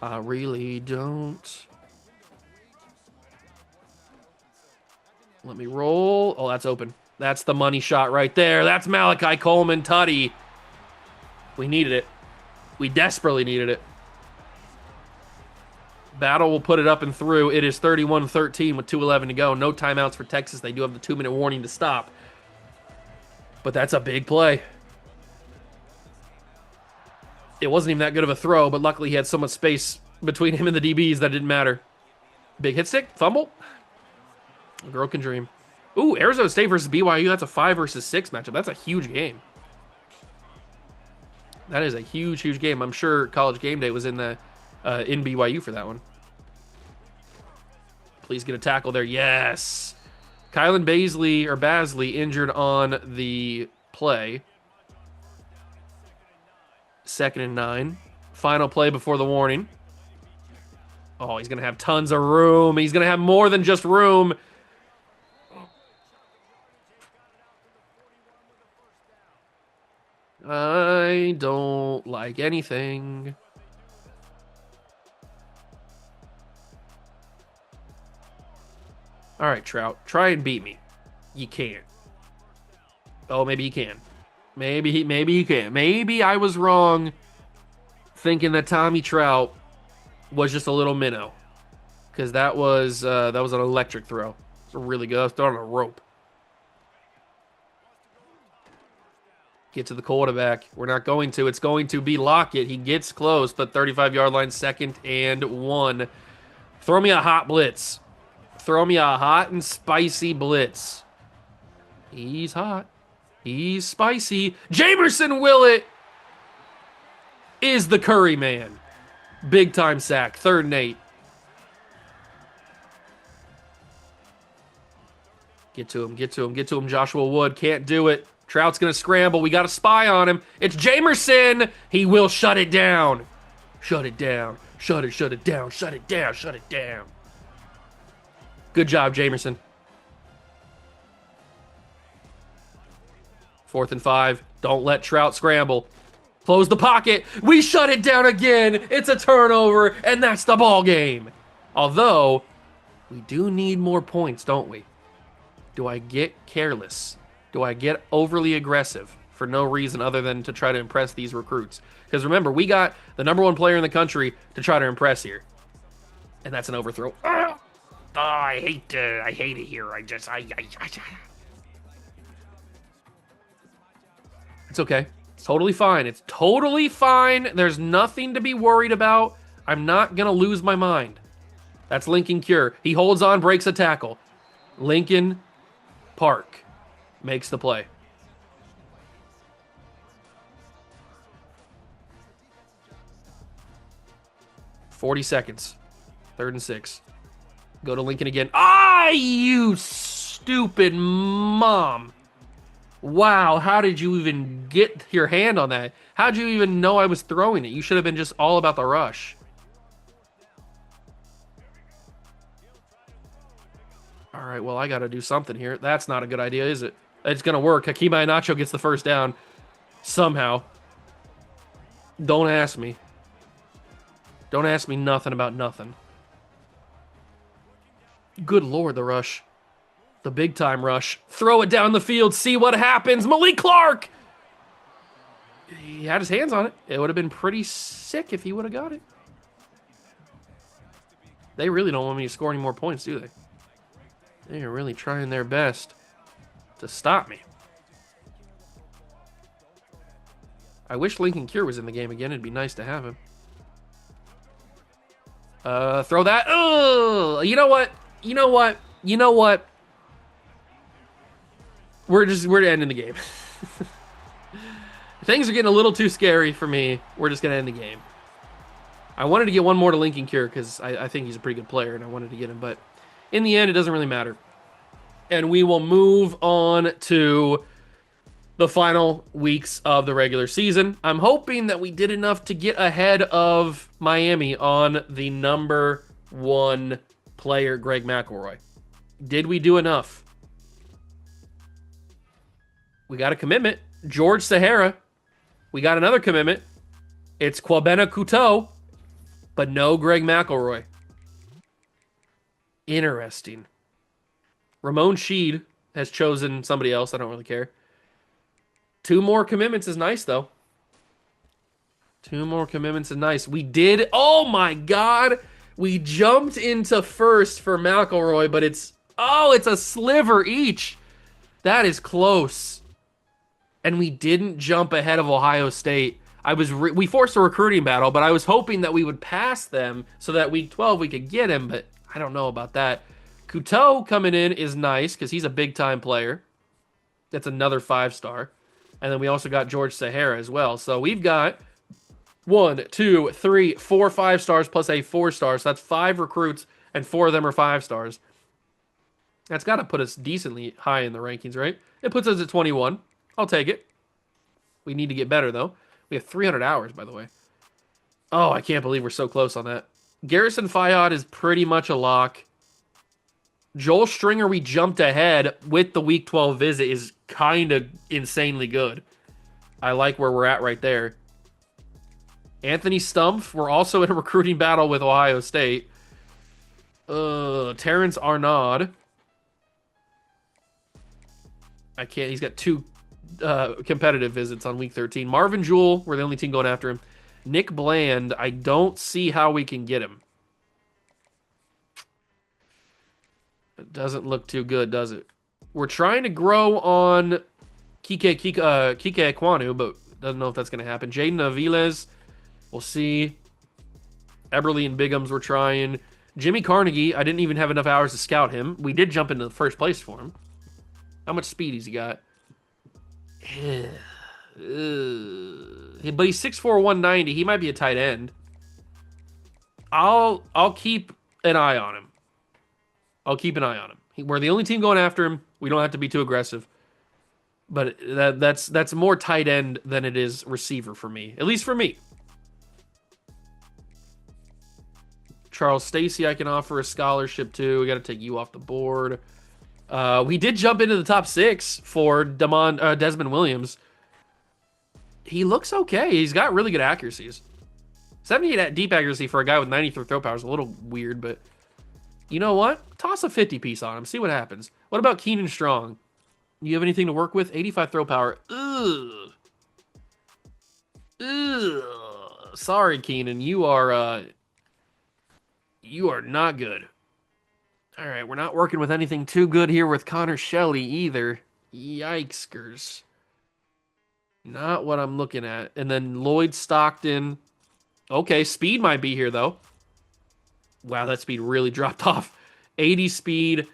I really don't. Let me roll. Oh, that's open. That's the money shot right there. That's Malachi Coleman Tutty. We needed it. We desperately needed it. Battle will put it up and through. It is 31-13 with 2:11 to go. No timeouts for Texas. They do have the 2-minute warning to stop. But that's a big play. It wasn't even that good of a throw, but luckily he had so much space between him and the DBs that it didn't matter. Big hit stick, fumble. A girl can dream. Ooh, Arizona State versus BYU. That's a 5 versus 6 matchup. That's a huge game. That is a huge, huge game. I'm sure College Game Day was in BYU for that one. Please get a tackle there. Yes. Kylan Basley injured on the play. 2nd and 9. Final play before the warning. Oh, he's going to have tons of room. He's going to have more than just room. I don't like anything. All right, Trout. Try and beat me. You can't. Oh, maybe you can. Maybe he can. Maybe I was wrong thinking that Tommy Trout was just a little minnow. Because that was an electric throw. It's really good. I was throwing a rope. Get to the quarterback. We're not going to. It's going to be Lockett. He gets close, but 35-yard line, 2nd and 1. Throw me a hot blitz. Throw me a hot and spicy blitz. He's hot. He's spicy. Jamerson Willett is the Curry man. Big time sack. 3rd and 8. Get to him. Get to him. Get to him. Joshua Wood can't do it. Trout's going to scramble. We got a spy on him. It's Jamerson. He will shut it down. Shut it down. Shut it down. Shut it down. Shut it down. Good job, Jamerson. 4th and 5. Don't let Trout scramble. Close the pocket. We shut it down again. It's a turnover, and that's the ball game. Although, we do need more points, don't we? Do I get careless? Do I get overly aggressive for no reason other than to try to impress these recruits? Because remember, we got the #1 player in the country to try to impress here. And that's an overthrow. Oh, I hate it here. It's okay. It's totally fine. It's totally fine. There's nothing to be worried about. I'm not going to lose my mind. That's Lincoln Cure. He holds on, breaks a tackle. Lincoln Park makes the play. "40 seconds. 3rd and 6. Go to Lincoln again. Ah, you stupid mom. Wow, how did you even get your hand on that? How'd you even know I was throwing it? You should have been just all about the rush. All right, well, I got to do something here. That's not a good idea, is it? It's going to work. Hakeem Iheanacho gets the first down somehow. Don't ask me. Don't ask me nothing about nothing. Good Lord, the rush. The big-time rush. Throw it down the field. See what happens. Malik Clark! He had his hands on it. It would have been pretty sick if he would have got it. They really don't want me to score any more points, do they? They are really trying their best to stop me. I wish Lincoln Cure was in the game again. It'd be nice to have him. Throw that. Oh, you know what? You know what? You know what? We're ending the game. Things are getting a little too scary for me. We're just gonna end the game. I wanted to get one more to Lincoln Cure because I think he's a pretty good player and I wanted to get him, but in the end, it doesn't really matter. And we will move on to the final weeks of the regular season. I'm hoping that we did enough to get ahead of Miami on the #1 player, Greg McElroy. Did we do enough? We got a commitment. George Sahara. We got another commitment. It's Kwabena Couteau, but no Greg McElroy. Interesting. Ramon Sheed has chosen somebody else. I don't really care. 2 more commitments is nice, though. 2 more commitments is nice. We did. Oh, my God. We jumped into first for McElroy, but it's a sliver each. That is close. And we didn't jump ahead of Ohio State. We forced a recruiting battle, but I was hoping that we would pass them so that week 12 we could get him, but I don't know about that. Couteau coming in is nice because he's a big-time player. That's another 5-star. And then we also got George Sahara as well. So we've got 1, 2, 3, 4 5-stars plus a 4-star. So that's 5 recruits, and 4 of them are 5-stars. That's got to put us decently high in the rankings, right? It puts us at 21. I'll take it. We need to get better, though. We have 300 hours, by the way. Oh, I can't believe we're so close on that. Garrison Fayad is pretty much a lock. Joel Stringer, we jumped ahead with the Week 12 visit, is kind of insanely good. I like where we're at right there. Anthony Stumpf, we're also in a recruiting battle with Ohio State. Terrence Arnaud. I can't, he's got 2 competitive visits on Week 13. Marvin Jewell, we're the only team going after him. Nick Bland, I don't see how we can get him. It doesn't look too good, does it? We're trying to grow on Kike Ekwonu, but doesn't know if that's going to happen. Jaden Aviles, we'll see. Eberly and Biggums we're trying. Jimmy Carnegie, I didn't even have enough hours to scout him. We did jump into the first place for him. How much speed has he got? But he's 6'4", 190. He might be a tight end. I'll keep an eye on him. I'll keep an eye on him. We're the only team going after him. We don't have to be too aggressive. But that's more tight end than it is receiver for me. At least for me. Charles Stacy I can offer a scholarship to. We got to take you off the board. We did jump into the top 6 for Desmond Williams. He looks okay. He's got really good accuracies. 78 at deep accuracy for a guy with 93 throw power is a little weird, but you know what? Toss a 50 piece on him. See what happens. What about Keenan Strong? You have anything to work with? 85 throw power. Ugh. Ugh. Sorry, Keenan. You are not good. All right, we're not working with anything too good here with Connor Shelley either. Yikeskers. Not what I'm looking at. And then Lloyd Stockton. Okay, speed might be here, though. Wow, that speed really dropped off. 80 speed,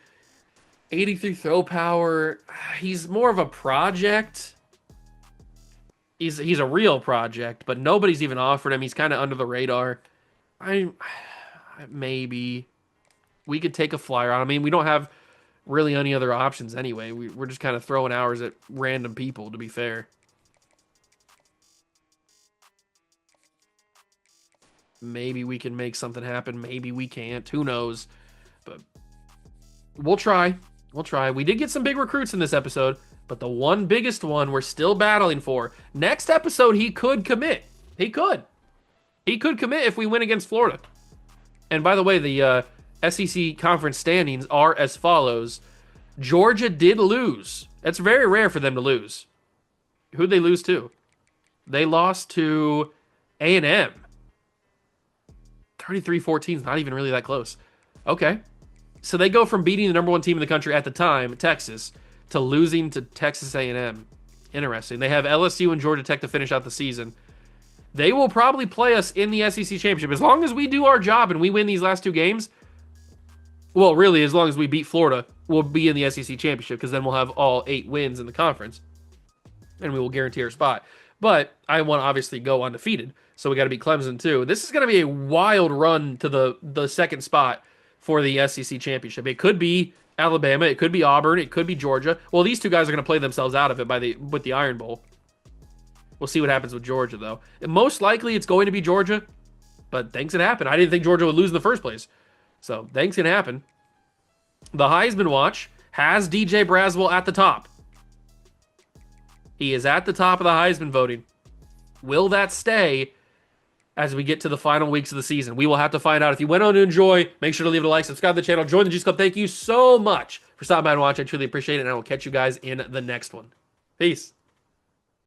83 throw power. He's more of a project. He's a real project, but nobody's even offered him. He's kind of under the radar. Maybe we could take a flyer on him. I mean, we don't have really any other options anyway. We're just kind of throwing hours at random people, to be fair. Maybe we can make something happen. Maybe we can't. Who knows? But we'll try. We'll try. We did get some big recruits in this episode, but the one biggest one we're still battling for. Next episode, he could commit. He could. He could commit if we win against Florida. And by the way, the SEC conference standings are as follows. Georgia did lose. That's very rare for them to lose. Who'd they lose to? They lost to A&M. 33-14 is not even really that close. Okay. So they go from beating the number 1 team in the country at the time, Texas, to losing to Texas A&M. Interesting. They have LSU and Georgia Tech to finish out the season. They will probably play us in the SEC Championship. As long as we do our job and we win these last 2 games, well, really, as long as we beat Florida, we'll be in the SEC Championship because then we'll have all 8 wins in the conference. And we will guarantee our spot. But I want to obviously go undefeated. So we got to beat Clemson too. This is going to be a wild run to the second spot for the SEC Championship. It could be Alabama. It could be Auburn. It could be Georgia. Well, these 2 guys are going to play themselves out of it with the Iron Bowl. We'll see what happens with Georgia, though. And most likely it's going to be Georgia, but things can happen. I didn't think Georgia would lose in the first place. So things can happen. The Heisman Watch has DJ Braswell at the top. He is at the top of the Heisman voting. Will that stay as we get to the final weeks of the season? We will have to find out. If you went on to enjoy, make sure to leave it a like, subscribe to the channel, join the Juice Club. Thank you so much for stopping by and watching. I truly appreciate it, and I will catch you guys in the next one. Peace.